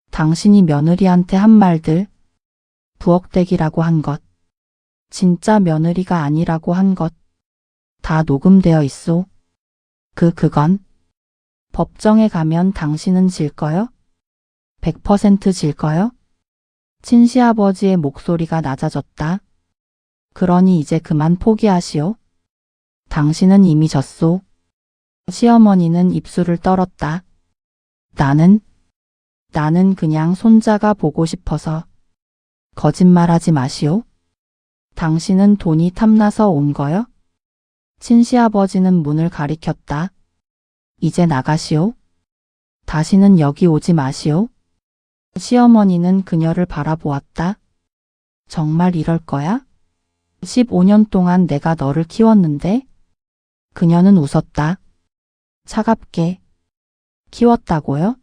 당신이 며느리한테 한 말들, 부엌대기라고 한 것, 진짜 며느리가 아니라고 한 것, 다 녹음되어 있소. 그건 법정에 가면 당신은 질 거요? 100% 질 거요? 친시아버지의 목소리가 낮아졌다. 그러니 이제 그만 포기하시오. 당신은 이미 졌소. 시어머니는 입술을 떨었다. 나는 그냥 손자가 보고 싶어서. 거짓말하지 마시오. 당신은 돈이 탐나서 온 거요? 친시아버지는 문을 가리켰다. 이제 나가시오. 다시는 여기 오지 마시오. 시어머니는 그녀를 바라보았다. 정말 이럴 거야? 15년 동안 내가 너를 키웠는데? 그녀는 웃었다. 차갑게. 키웠다고요?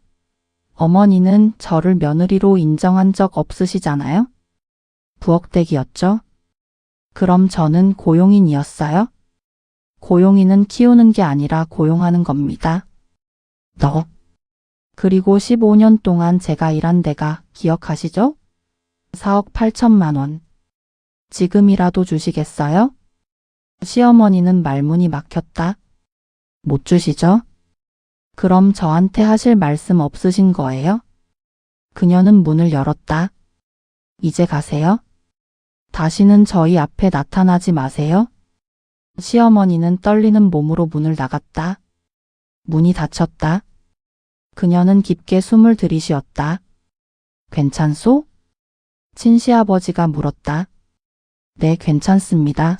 어머니는 저를 며느리로 인정한 적 없으시잖아요? 부엌대기였죠? 그럼 저는 고용인이었어요? 고용인은 키우는 게 아니라 고용하는 겁니다. 너. 그리고 15년 동안 제가 일한 데가 기억하시죠? 4억 8천만 원. 지금이라도 주시겠어요? 시어머니는 말문이 막혔다. 못 주시죠? 그럼 저한테 하실 말씀 없으신 거예요? 그녀는 문을 열었다. 이제 가세요. 다시는 저희 앞에 나타나지 마세요. 시어머니는 떨리는 몸으로 문을 나갔다. 문이 닫혔다. 그녀는 깊게 숨을 들이쉬었다. 괜찮소? 친시아버지가 물었다. 네, 괜찮습니다.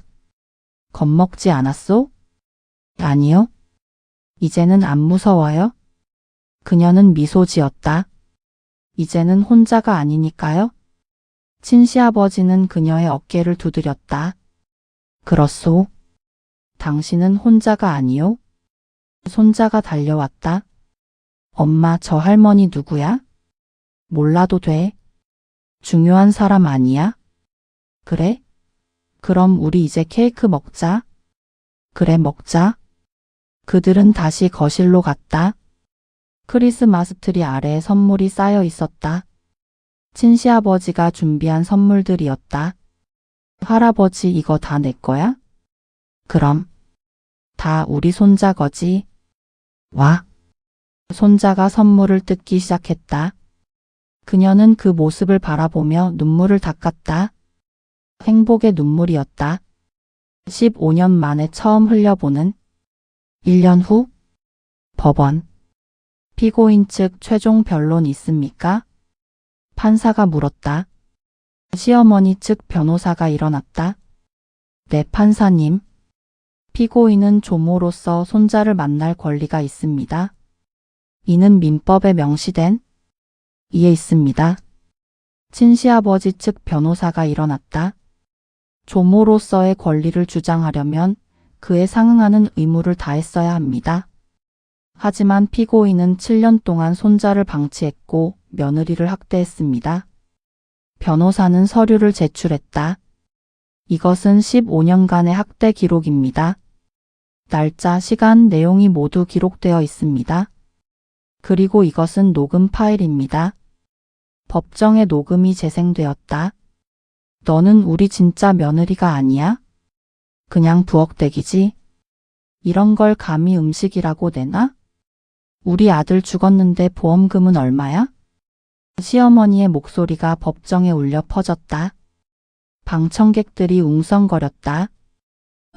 겁먹지 않았소? 아니요. 이제는 안 무서워요? 그녀는 미소 지었다. 이제는 혼자가 아니니까요? 친시아버지는 그녀의 어깨를 두드렸다. 그렇소. 당신은 혼자가 아니요? 손자가 달려왔다. 엄마, 저 할머니 누구야? 몰라도 돼. 중요한 사람 아니야? 그래? 그럼 우리 이제 케이크 먹자. 그래, 먹자. 그들은 다시 거실로 갔다. 크리스마스 트리 아래에 선물이 쌓여 있었다. 친시아버지가 준비한 선물들이었다. 할아버지, 이거 다 내 거야? 그럼. 다 우리 손자 거지. 와. 손자가 선물을 뜯기 시작했다. 그녀는 그 모습을 바라보며 눈물을 닦았다. 행복의 눈물이었다. 15년 만에 처음 흘려보는. 1년 후. 법원. 피고인 측 최종 변론 있습니까? 판사가 물었다. 시어머니 측 변호사가 일어났다. 네, 판사님. 피고인은 조모로서 손자를 만날 권리가 있습니다. 이는 민법에 명시된 이에 있습니다. 친시아버지 측 변호사가 일어났다. 조모로서의 권리를 주장하려면 그에 상응하는 의무를 다했어야 합니다. 하지만 피고인은 7년 동안 손자를 방치했고 며느리를 학대했습니다. 변호사는 서류를 제출했다. 이것은 15년간의 학대 기록입니다. 날짜, 시간, 내용이 모두 기록되어 있습니다. 그리고 이것은 녹음 파일입니다. 법정에 녹음이 재생되었다. 너는 우리 진짜 며느리가 아니야? 그냥 부엌대기지? 이런 걸 감히 음식이라고 내나? 우리 아들 죽었는데 보험금은 얼마야? 시어머니의 목소리가 법정에 울려 퍼졌다. 방청객들이 웅성거렸다.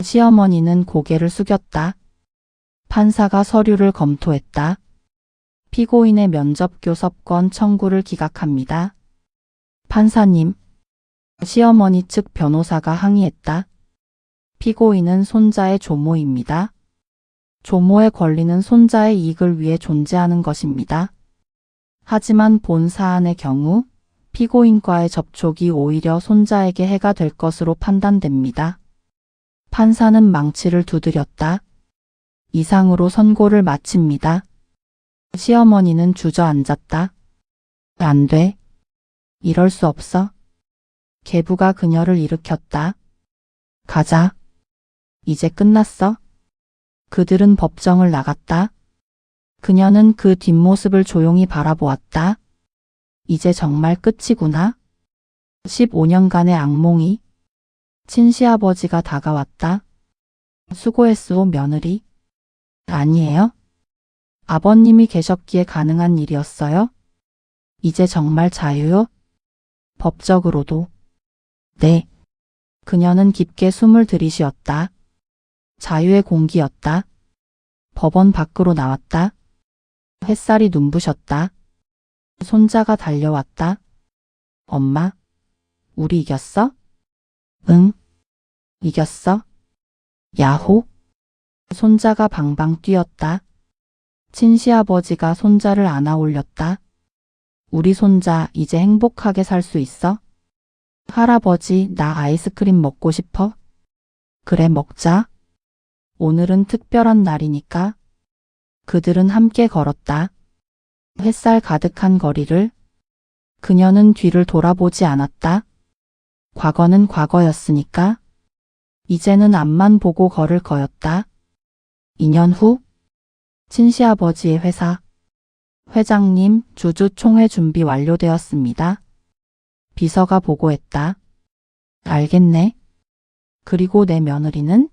시어머니는 고개를 숙였다. 판사가 서류를 검토했다. 피고인의 면접 교섭권 청구를 기각합니다. 판사님, 시어머니 측 변호사가 항의했다. 피고인은 손자의 조모입니다. 조모의 권리는 손자의 이익을 위해 존재하는 것입니다. 하지만 본 사안의 경우 피고인과의 접촉이 오히려 손자에게 해가 될 것으로 판단됩니다. 판사는 망치를 두드렸다. 이상으로 선고를 마칩니다. 시어머니는 주저앉았다. 안 돼. 이럴 수 없어. 계부가 그녀를 일으켰다. 가자. 이제 끝났어. 그들은 법정을 나갔다. 그녀는 그 뒷모습을 조용히 바라보았다. 이제 정말 끝이구나. 15년간의 악몽이. 친시아버지가 다가왔다. 수고했소, 며느리. 아니에요. 아버님이 계셨기에 가능한 일이었어요. 이제 정말 자유요? 법적으로도. 네. 그녀는 깊게 숨을 들이쉬었다. 자유의 공기였다. 법원 밖으로 나왔다. 햇살이 눈부셨다. 손자가 달려왔다. 엄마, 우리 이겼어? 응, 이겼어. 야호. 손자가 방방 뛰었다. 친시아버지가 손자를 안아 올렸다. 우리 손자 이제 행복하게 살 수 있어? 할아버지, 나 아이스크림 먹고 싶어? 그래, 먹자. 오늘은 특별한 날이니까. 그들은 함께 걸었다. 햇살 가득한 거리를. 그녀는 뒤를 돌아보지 않았다. 과거는 과거였으니까. 이제는 앞만 보고 걸을 거였다. 2년 후, 친시아버지의 회사. 회장님, 주주총회 준비 완료되었습니다. 비서가 보고했다. 알겠네. 그리고 내 며느리는?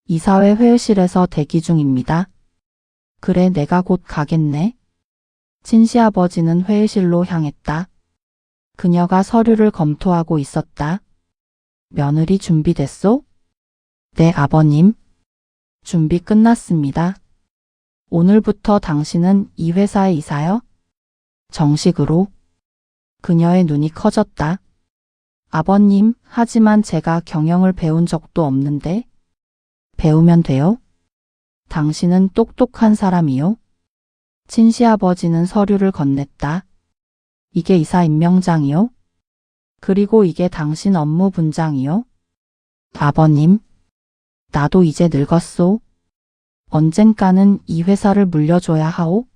이사회 회의실에서 대기 중입니다. 그래, 내가 곧 가겠네. 친시아버지는 회의실로 향했다. 그녀가 서류를 검토하고 있었다. 며느리 준비됐소? 네, 아버님. 준비 끝났습니다. 오늘부터 당신은 이 회사의 이사요? 정식으로. 그녀의 눈이 커졌다. 아버님, 하지만 제가 경영을 배운 적도 없는데. 배우면 돼요? 당신은 똑똑한 사람이요? 친시아버지는 서류를 건넸다. 이게 이사 임명장이요? 그리고 이게 당신 업무 분장이요? 아버님, 나도 이제 늙었소. 언젠가는 이 회사를 물려줘야 하오?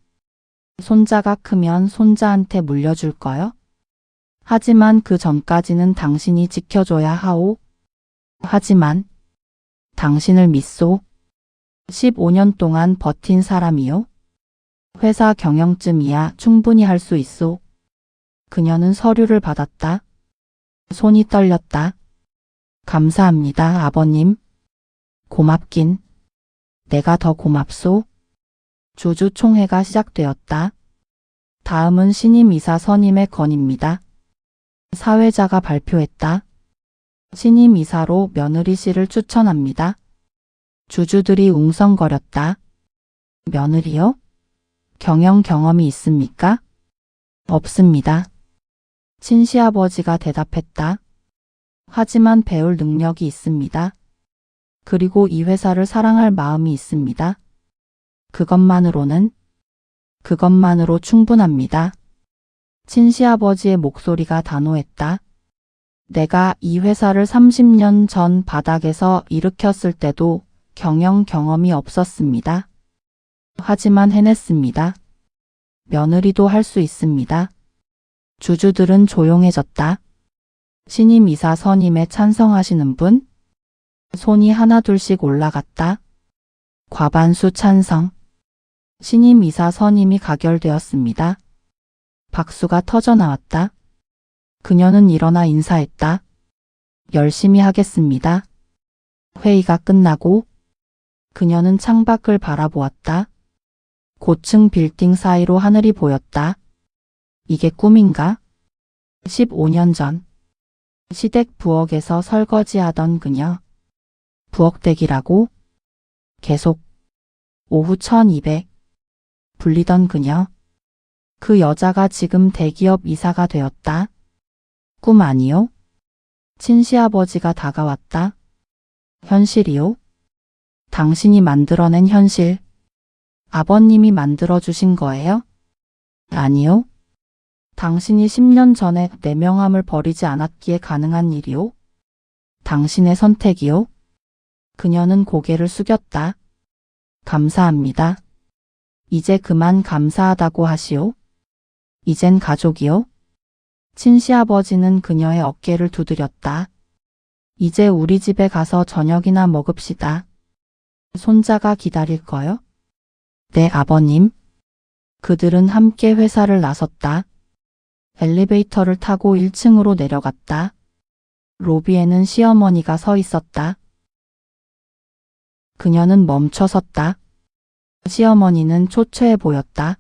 손자가 크면 손자한테 물려줄 거요? 하지만 그 전까지는 당신이 지켜줘야 하오. 하지만 당신을 믿소. 15년 동안 버틴 사람이요. 회사 경영쯤이야 충분히 할 수 있소. 그녀는 서류를 받았다. 손이 떨렸다. 감사합니다, 아버님. 고맙긴. 내가 더 고맙소. 주주총회가 시작되었다. 다음은 신임 이사 선임의 건입니다. 사회자가 발표했다. 신임 이사로 며느리 씨를 추천합니다. 주주들이 웅성거렸다. 며느리요? 경영 경험이 있습니까? 없습니다. 친시아버지가 대답했다. 하지만 배울 능력이 있습니다. 그리고 이 회사를 사랑할 마음이 있습니다. 그것만으로 충분합니다. 친시아버지의 목소리가 단호했다. 내가 이 회사를 30년 전 바닥에서 일으켰을 때도 경영 경험이 없었습니다. 하지만 해냈습니다. 며느리도 할 수 있습니다. 주주들은 조용해졌다. 신임 이사 선임에 찬성하시는 분? 손이 하나둘씩 올라갔다. 과반수 찬성. 신임 이사 선임이 가결되었습니다. 박수가 터져나왔다. 그녀는 일어나 인사했다. 열심히 하겠습니다. 회의가 끝나고 그녀는 창밖을 바라보았다. 고층 빌딩 사이로 하늘이 보였다. 이게 꿈인가? 15년 전 시댁 부엌에서 설거지하던 그녀. 부엌댁이라고? 계속 오후 1200 불리던 그녀. 그 여자가 지금 대기업 이사가 되었다. 꿈 아니요? 친시아버지가 다가왔다. 현실이요? 당신이 만들어낸 현실. 아버님이 만들어주신 거예요? 아니요. 당신이 10년 전에 내 명함을 버리지 않았기에 가능한 일이요? 당신의 선택이요? 그녀는 고개를 숙였다. 감사합니다. 이제 그만 감사하다고 하시오. 이젠 가족이요? 친시아버지는 그녀의 어깨를 두드렸다. 이제 우리 집에 가서 저녁이나 먹읍시다. 손자가 기다릴 거요? 네, 아버님. 그들은 함께 회사를 나섰다. 엘리베이터를 타고 1층으로 내려갔다. 로비에는 시어머니가 서 있었다. 그녀는 멈춰 섰다. 시어머니는 초췌해 보였다.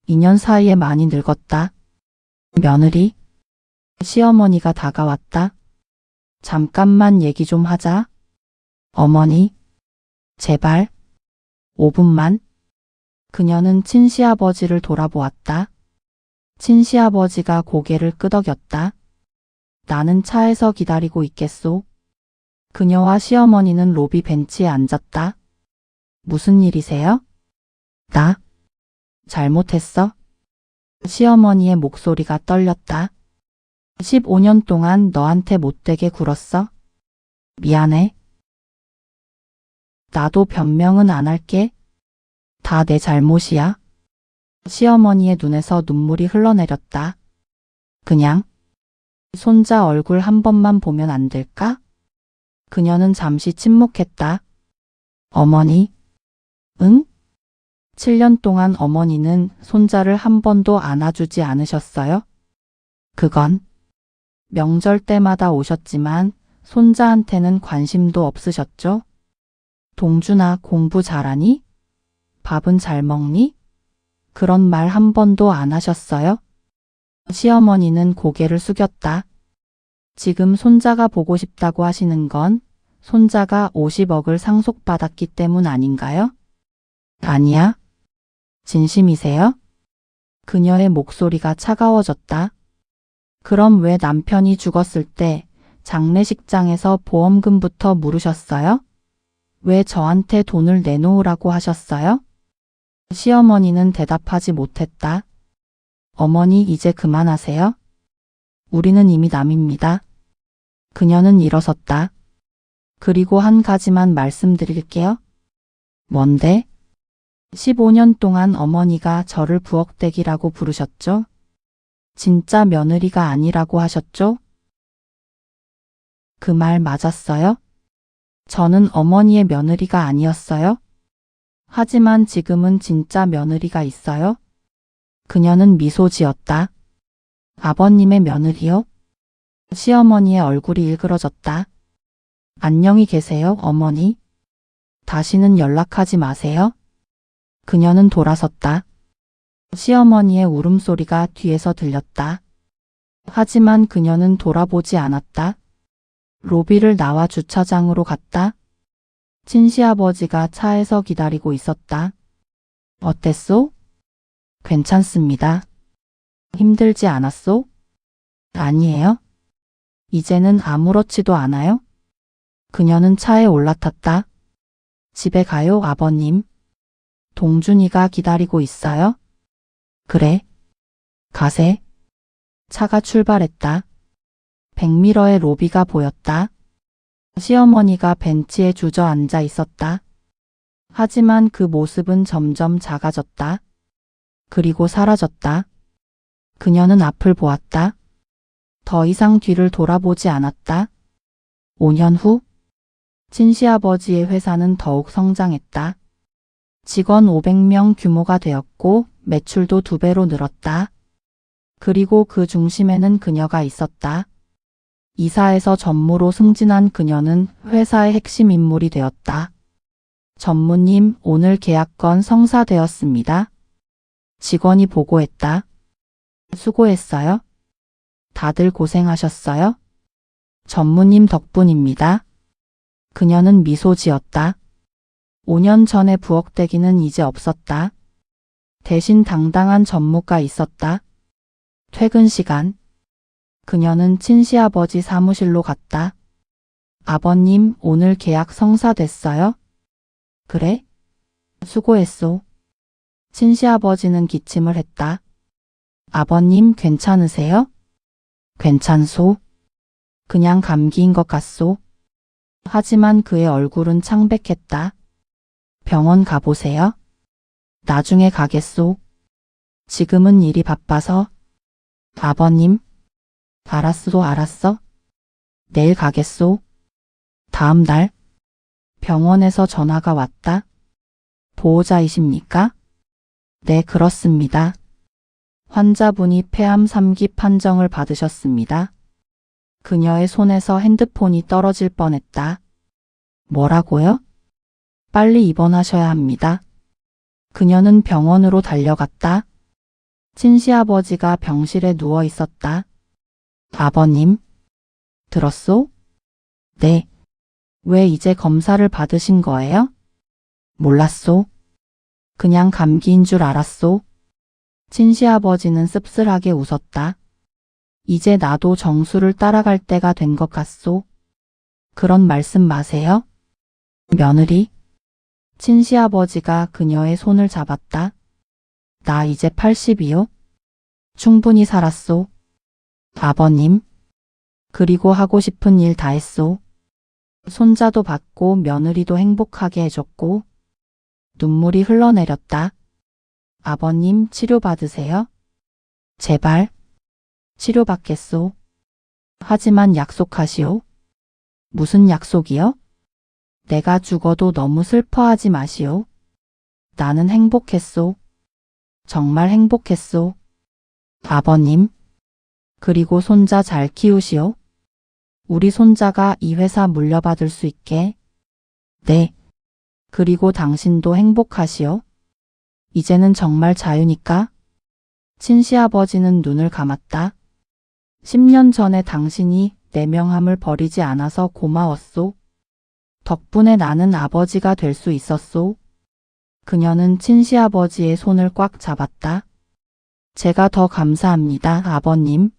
2년 사이에 많이 늙었다. 며느리? 시어머니가 다가왔다. 잠깐만 얘기 좀 하자. 어머니, 제발. 5분만. 그녀는 친시아버지를 돌아보았다. 친시아버지가 고개를 끄덕였다. 나는 차에서 기다리고 있겠소. 그녀와 시어머니는 로비 벤치에 앉았다. 무슨 일이세요? 나? 잘못했어? 시어머니의 목소리가 떨렸다. 15년 동안 너한테 못되게 굴었어? 미안해. 나도 변명은 안 할게. 다 내 잘못이야. 시어머니의 눈에서 눈물이 흘러내렸다. 그냥 손자 얼굴 한 번만 보면 안 될까? 그녀는 잠시 침묵했다. 어머니? 응? 7년 동안 어머니는 손자를 한 번도 안아주지 않으셨어요? 그건 명절 때마다 오셨지만 손자한테는 관심도 없으셨죠? 동준아, 공부 잘하니? 밥은 잘 먹니? 그런 말 한 번도 안 하셨어요? 시어머니는 고개를 숙였다. 지금 손자가 보고 싶다고 하시는 건 손자가 50억을 상속받았기 때문 아닌가요? 아니야. 진심이세요? 그녀의 목소리가 차가워졌다. 그럼 왜 남편이 죽었을 때 장례식장에서 보험금부터 물으셨어요? 왜 저한테 돈을 내놓으라고 하셨어요? 시어머니는 대답하지 못했다. 어머니, 이제 그만하세요. 우리는 이미 남입니다. 그녀는 일어섰다. 그리고 한 가지만 말씀드릴게요. 뭔데? 15년 동안 어머니가 저를 부엌댁이라고 부르셨죠? 진짜 며느리가 아니라고 하셨죠? 그 말 맞았어요? 저는 어머니의 며느리가 아니었어요? 하지만 지금은 진짜 며느리가 있어요? 그녀는 미소 지었다. 아버님의 며느리요? 시어머니의 얼굴이 일그러졌다. 안녕히 계세요, 어머니. 다시는 연락하지 마세요. 그녀는 돌아섰다. 시어머니의 울음소리가 뒤에서 들렸다. 하지만 그녀는 돌아보지 않았다. 로비를 나와 주차장으로 갔다. 친시아버지가 차에서 기다리고 있었다. 어땠소? 괜찮습니다. 힘들지 않았소? 아니에요. 이제는 아무렇지도 않아요? 그녀는 차에 올라탔다. 집에 가요, 아버님. 동준이가 기다리고 있어요. 그래. 가세. 차가 출발했다. 백미러의 로비가 보였다. 시어머니가 벤치에 주저앉아 있었다. 하지만 그 모습은 점점 작아졌다. 그리고 사라졌다. 그녀는 앞을 보았다. 더 이상 뒤를 돌아보지 않았다. 5년 후, 친시아버지의 회사는 더욱 성장했다. 직원 500명 규모가 되었고 매출도 2배로 늘었다. 그리고 그 중심에는 그녀가 있었다. 이사에서 전무로 승진한 그녀는 회사의 핵심 인물이 되었다. 전무님, 오늘 계약건 성사되었습니다. 직원이 보고했다. 수고했어요. 다들 고생하셨어요. 전무님 덕분입니다. 그녀는 미소 지었다. 5년 전의 부엌대기는 이제 없었다. 대신 당당한 전무가 있었다. 퇴근 시간. 그녀는 친시아버지 사무실로 갔다. 아버님, 오늘 계약 성사됐어요? 그래? 수고했소. 친시아버지는 기침을 했다. 아버님, 괜찮으세요? 괜찮소. 그냥 감기인 것 같소. 하지만 그의 얼굴은 창백했다. 병원 가보세요. 나중에 가겠소. 지금은 일이 바빠서. 아버님. 알았소, 알았어. 내일 가겠소. 다음 날. 병원에서 전화가 왔다. 보호자이십니까? 네, 그렇습니다. 환자분이 폐암 3기 판정을 받으셨습니다. 그녀의 손에서 핸드폰이 떨어질 뻔했다. 뭐라고요? 빨리 입원하셔야 합니다. 그녀는 병원으로 달려갔다. 친시아버지가 병실에 누워 있었다. 아버님, 들었소? 네. 왜 이제 검사를 받으신 거예요? 몰랐소. 그냥 감기인 줄 알았소. 친시아버지는 씁쓸하게 웃었다. 이제 나도 정수를 따라갈 때가 된 것 같소. 그런 말씀 마세요. 며느리. 친시아버지가 그녀의 손을 잡았다. 나 이제 80이요. 충분히 살았소. 아버님. 그리고 하고 싶은 일 다 했소. 손자도 받고 며느리도 행복하게 해줬고. 눈물이 흘러내렸다. 아버님, 치료받으세요. 제발. 치료받겠소. 하지만 약속하시오. 무슨 약속이요? 내가 죽어도 너무 슬퍼하지 마시오. 나는 행복했소. 정말 행복했소. 아버님. 그리고 손자 잘 키우시오. 우리 손자가 이 회사 물려받을 수 있게. 네. 그리고 당신도 행복하시오. 이제는 정말 자유니까. 친시아버지는 눈을 감았다. 10년 전에 당신이 내 명함을 버리지 않아서 고마웠소. 덕분에 나는 아버지가 될 수 있었소. 그녀는 친시아버지의 손을 꽉 잡았다. 제가 더 감사합니다, 아버님.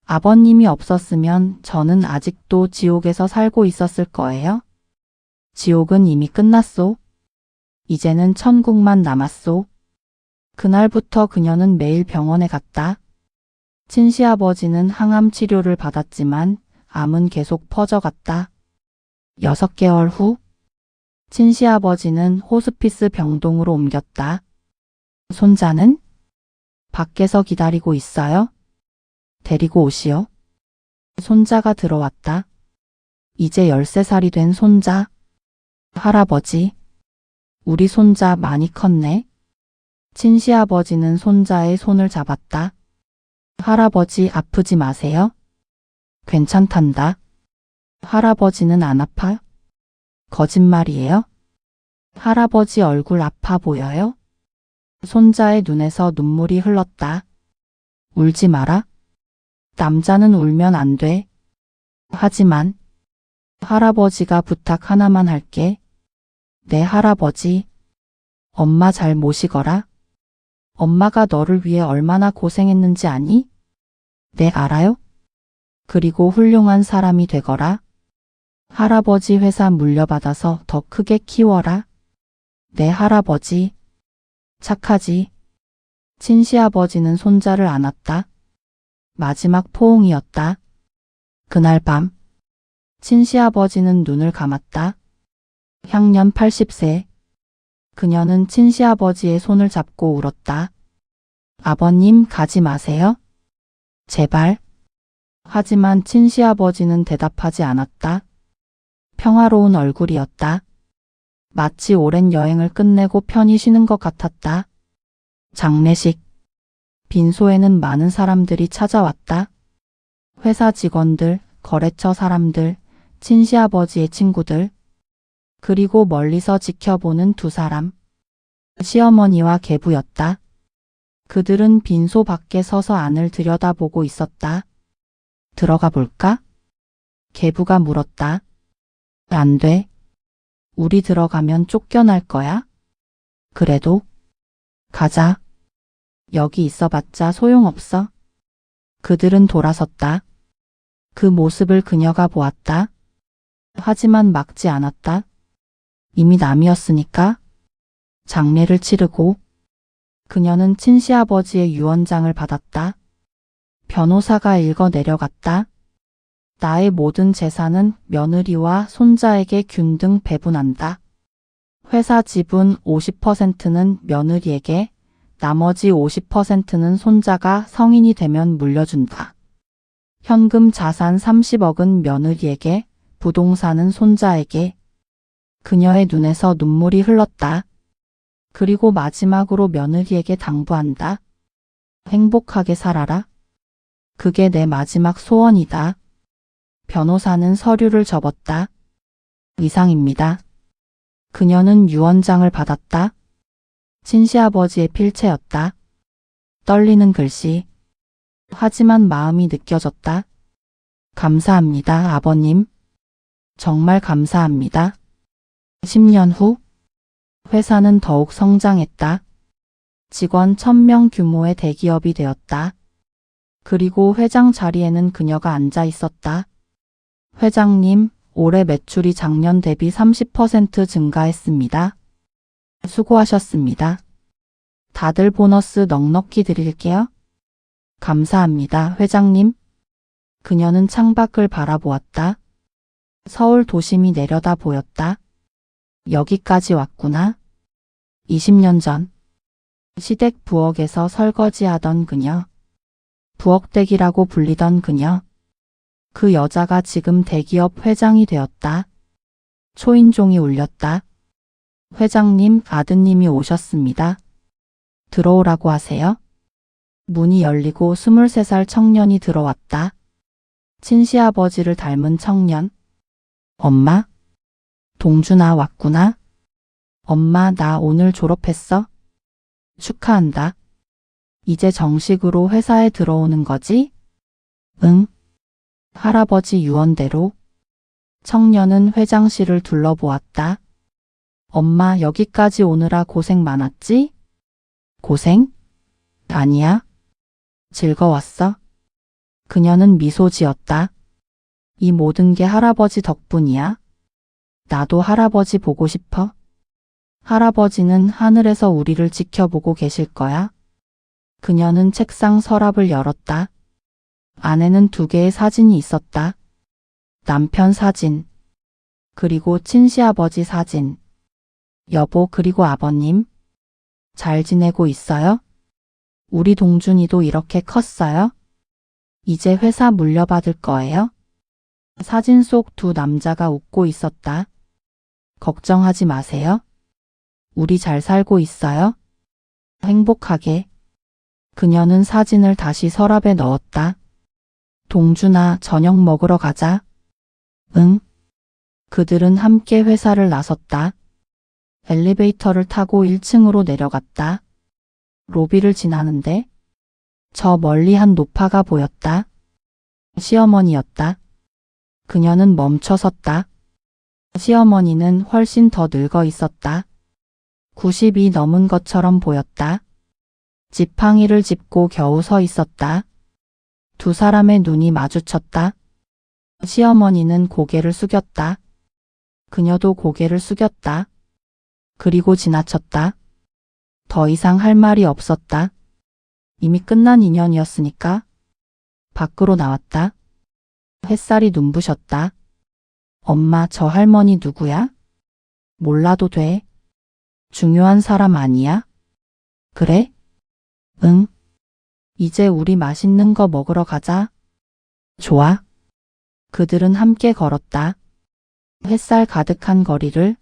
아버님이 없었으면 저는 아직도 지옥에서 살고 있었을 거예요. 지옥은 이미 끝났소. 이제는 천국만 남았소. 그날부터 그녀는 매일 병원에 갔다. 친시아버지는 항암 치료를 받았지만 암은 계속 퍼져갔다. 6개월 후, 친시아버지는 호스피스 병동으로 옮겼다. 손자는? 밖에서 기다리고 있어요. 데리고 오시오. 손자가 들어왔다. 이제 13살이 된 손자. 할아버지. 우리 손자 많이 컸네. 친시아버지는 손자의 손을 잡았다. 할아버지 아프지 마세요. 괜찮단다. 할아버지는 안 아파? 거짓말이에요? 할아버지 얼굴 아파 보여요? 손자의 눈에서 눈물이 흘렀다. 울지 마라. 남자는 울면 안 돼. 하지만 할아버지가 부탁 하나만 할게. 네, 할아버지. 엄마 잘 모시거라. 엄마가 너를 위해 얼마나 고생했는지 아니? 네, 알아요. 그리고 훌륭한 사람이 되거라. 할아버지 회사 물려받아서 더 크게 키워라. 네, 할아버지. 착하지. 친시아버지는 손자를 안았다. 마지막 포옹이었다. 그날 밤 친시아버지는 눈을 감았다. 향년 80세. 그녀는 친시아버지의 손을 잡고 울었다. 아버님 가지 마세요. 제발. 하지만 친시아버지는 대답하지 않았다. 평화로운 얼굴이었다. 마치 오랜 여행을 끝내고 편히 쉬는 것 같았다. 장례식. 빈소에는 많은 사람들이 찾아왔다. 회사 직원들, 거래처 사람들, 친시아버지의 친구들, 그리고 멀리서 지켜보는 두 사람. 시어머니와 계부였다. 그들은 빈소 밖에 서서 안을 들여다보고 있었다. 들어가 볼까? 계부가 물었다. 안 돼. 우리 들어가면 쫓겨날 거야. 그래도 가자. 여기 있어봤자 소용없어. 그들은 돌아섰다. 그 모습을 그녀가 보았다. 하지만 막지 않았다. 이미 남이었으니까. 장례를 치르고 그녀는 친시아버지의 유언장을 받았다. 변호사가 읽어 내려갔다. 나의 모든 재산은 며느리와 손자에게 균등 배분한다. 회사 지분 50%는 며느리에게, 나머지 50%는 손자가 성인이 되면 물려준다. 현금 자산 30억은 며느리에게, 부동산은 손자에게. 그녀의 눈에서 눈물이 흘렀다. 그리고 마지막으로 며느리에게 당부한다. 행복하게 살아라. 그게 내 마지막 소원이다. 변호사는 서류를 접었다. 이상입니다. 그녀는 유언장을 받았다. 친시아버지의 필체였다. 떨리는 글씨. 하지만 마음이 느껴졌다. 감사합니다, 아버님. 정말 감사합니다. 10년 후, 회사는 더욱 성장했다. 직원 1000명 규모의 대기업이 되었다. 그리고 회장 자리에는 그녀가 앉아 있었다. 회장님, 올해 매출이 작년 대비 30% 증가했습니다. 수고하셨습니다. 다들 보너스 넉넉히 드릴게요. 감사합니다, 회장님. 그녀는 창밖을 바라보았다. 서울 도심이 내려다 보였다. 여기까지 왔구나. 20년 전 시댁 부엌에서 설거지하던 그녀. 부엌댁이라고 불리던 그녀. 그 여자가 지금 대기업 회장이 되었다. 초인종이 울렸다. 회장님, 아드님이 오셨습니다. 들어오라고 하세요. 문이 열리고 23살 청년이 들어왔다. 친시아버지를 닮은 청년. 엄마? 동준아 왔구나. 엄마, 나 오늘 졸업했어. 축하한다. 이제 정식으로 회사에 들어오는 거지? 응. 할아버지 유언대로. 청년은 회장실을 둘러보았다. 엄마, 여기까지 오느라 고생 많았지? 고생? 아니야. 즐거웠어. 그녀는 미소 지었다. 이 모든 게 할아버지 덕분이야. 나도 할아버지 보고 싶어. 할아버지는 하늘에서 우리를 지켜보고 계실 거야. 그녀는 책상 서랍을 열었다. 안에는 2개의 사진이 있었다. 남편 사진, 그리고 친시아버지 사진. 여보, 그리고 아버님. 잘 지내고 있어요? 우리 동준이도 이렇게 컸어요? 이제 회사 물려받을 거예요? 사진 속 2 남자가 웃고 있었다. 걱정하지 마세요. 우리 잘 살고 있어요. 행복하게. 그녀는 사진을 다시 서랍에 넣었다. 동준아, 저녁 먹으러 가자. 응. 그들은 함께 회사를 나섰다. 엘리베이터를 타고 1층으로 내려갔다. 로비를 지나는데 저 멀리 한 노파가 보였다. 시어머니였다. 그녀는 멈춰 섰다. 시어머니는 훨씬 더 늙어 있었다. 90이 넘은 것처럼 보였다. 지팡이를 짚고 겨우 서 있었다. 2 사람의 눈이 마주쳤다. 시어머니는 고개를 숙였다. 그녀도 고개를 숙였다. 그리고 지나쳤다. 더 이상 할 말이 없었다. 이미 끝난 인연이었으니까. 밖으로 나왔다. 햇살이 눈부셨다. 엄마, 저 할머니 누구야? 몰라도 돼. 중요한 사람 아니야? 그래? 응. 이제 우리 맛있는 거 먹으러 가자. 좋아. 그들은 함께 걸었다. 햇살 가득한 거리를.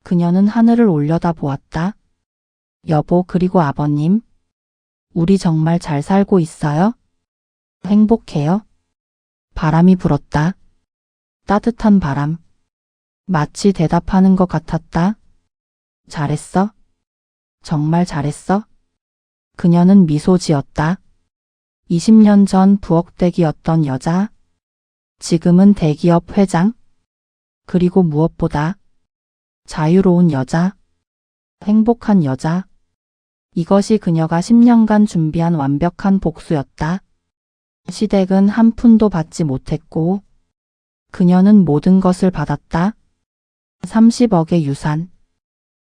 그녀는 하늘을 올려다 보았다. 여보, 그리고 아버님. 우리 정말 잘 살고 있어요? 행복해요? 바람이 불었다. 따뜻한 바람. 마치 대답하는 것 같았다. 잘했어? 정말 잘했어? 그녀는 미소 지었다. 20년 전 부엌댁이었던 여자. 지금은 대기업 회장. 그리고 무엇보다 자유로운 여자. 행복한 여자. 이것이 그녀가 10년간 준비한 완벽한 복수였다. 시댁은 한 푼도 받지 못했고 그녀는 모든 것을 받았다. 30억의 유산,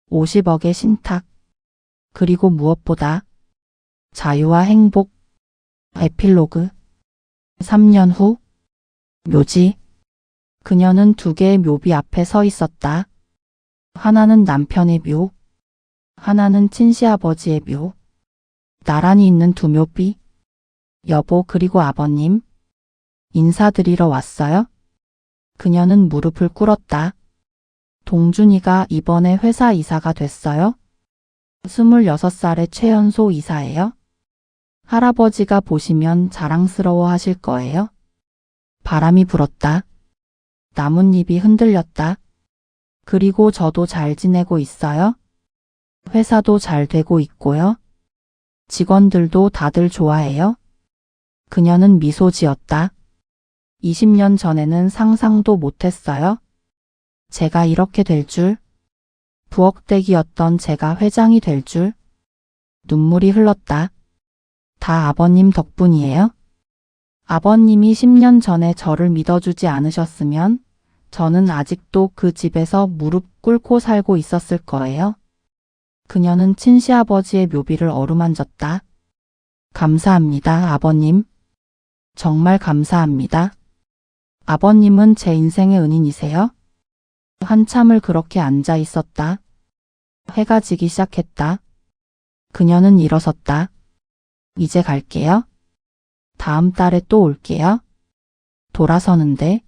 50억의 신탁, 그리고 무엇보다 자유와 행복. 에필로그. 3년 후. 묘지. 그녀는 두 개의 묘비 앞에 서 있었다. 하나는 남편의 묘, 하나는 친시아버지의 묘. 나란히 있는 두 묘비. 여보, 그리고 아버님. 인사드리러 왔어요? 그녀는 무릎을 꿇었다. 동준이가 이번에 회사 이사가 됐어요? 26살의 최연소 이사예요? 할아버지가 보시면 자랑스러워 하실 거예요? 바람이 불었다. 나뭇잎이 흔들렸다. 그리고 저도 잘 지내고 있어요? 회사도 잘 되고 있고요? 직원들도 다들 좋아해요? 그녀는 미소 지었다. 20년 전에는 상상도 못했어요. 제가 이렇게 될 줄. 부엌댁이었던 제가 회장이 될 줄. 눈물이 흘렀다. 다 아버님 덕분이에요? 아버님이 10년 전에 저를 믿어주지 않으셨으면 저는 아직도 그 집에서 무릎 꿇고 살고 있었을 거예요. 그녀는 친시아버지의 묘비를 어루만졌다. 감사합니다, 아버님. 정말 감사합니다. 아버님은 제 인생의 은인이세요? 한참을 그렇게 앉아 있었다. 해가 지기 시작했다. 그녀는 일어섰다. 이제 갈게요. 다음 달에 또 올게요. 돌아서는데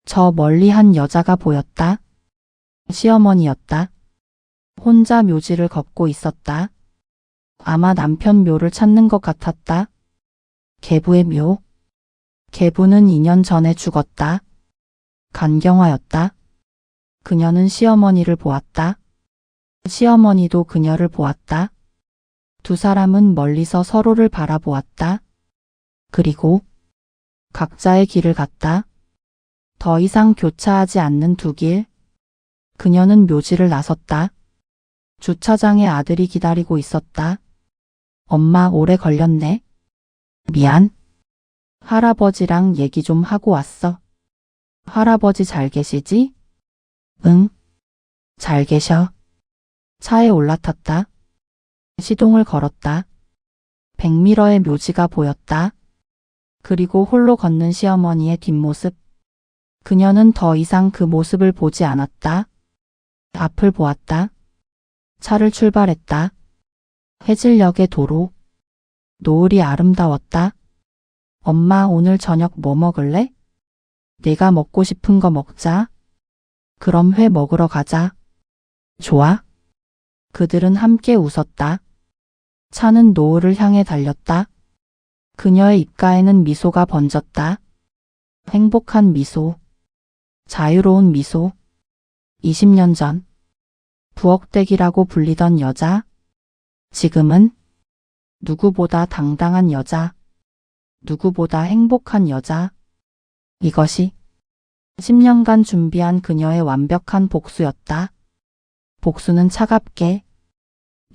저 멀리 한 여자가 보였다. 시어머니였다. 혼자 묘지를 걷고 있었다. 아마 남편 묘를 찾는 것 같았다. 계부의 묘. 계부는 2년 전에 죽었다. 간경화였다. 그녀는 시어머니를 보았다. 시어머니도 그녀를 보았다. 두 사람은 멀리서 서로를 바라보았다. 그리고 각자의 길을 갔다. 더 이상 교차하지 않는 두 길. 그녀는 묘지를 나섰다. 주차장에 아들이 기다리고 있었다. 엄마, 오래 걸렸네. 미안. 할아버지랑 얘기 좀 하고 왔어. 할아버지 잘 계시지? 응. 잘 계셔. 차에 올라탔다. 시동을 걸었다. 백미러의 묘지가 보였다. 그리고 홀로 걷는 시어머니의 뒷모습. 그녀는 더 이상 그 모습을 보지 않았다. 앞을 보았다. 차를 출발했다. 해질녘의 도로. 노을이 아름다웠다. 엄마, 오늘 저녁 뭐 먹을래? 내가 먹고 싶은 거 먹자. 그럼 회 먹으러 가자. 좋아. 그들은 함께 웃었다. 차는 노을을 향해 달렸다. 그녀의 입가에는 미소가 번졌다. 행복한 미소. 자유로운 미소. 20년 전 부엌댁이라고 불리던 여자. 지금은 누구보다 당당한 여자. 누구보다 행복한 여자. 이것이 10년간 준비한 그녀의 완벽한 복수였다. 복수는 차갑게,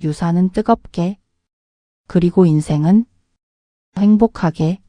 유산은 뜨겁게, 그리고 인생은 행복하게.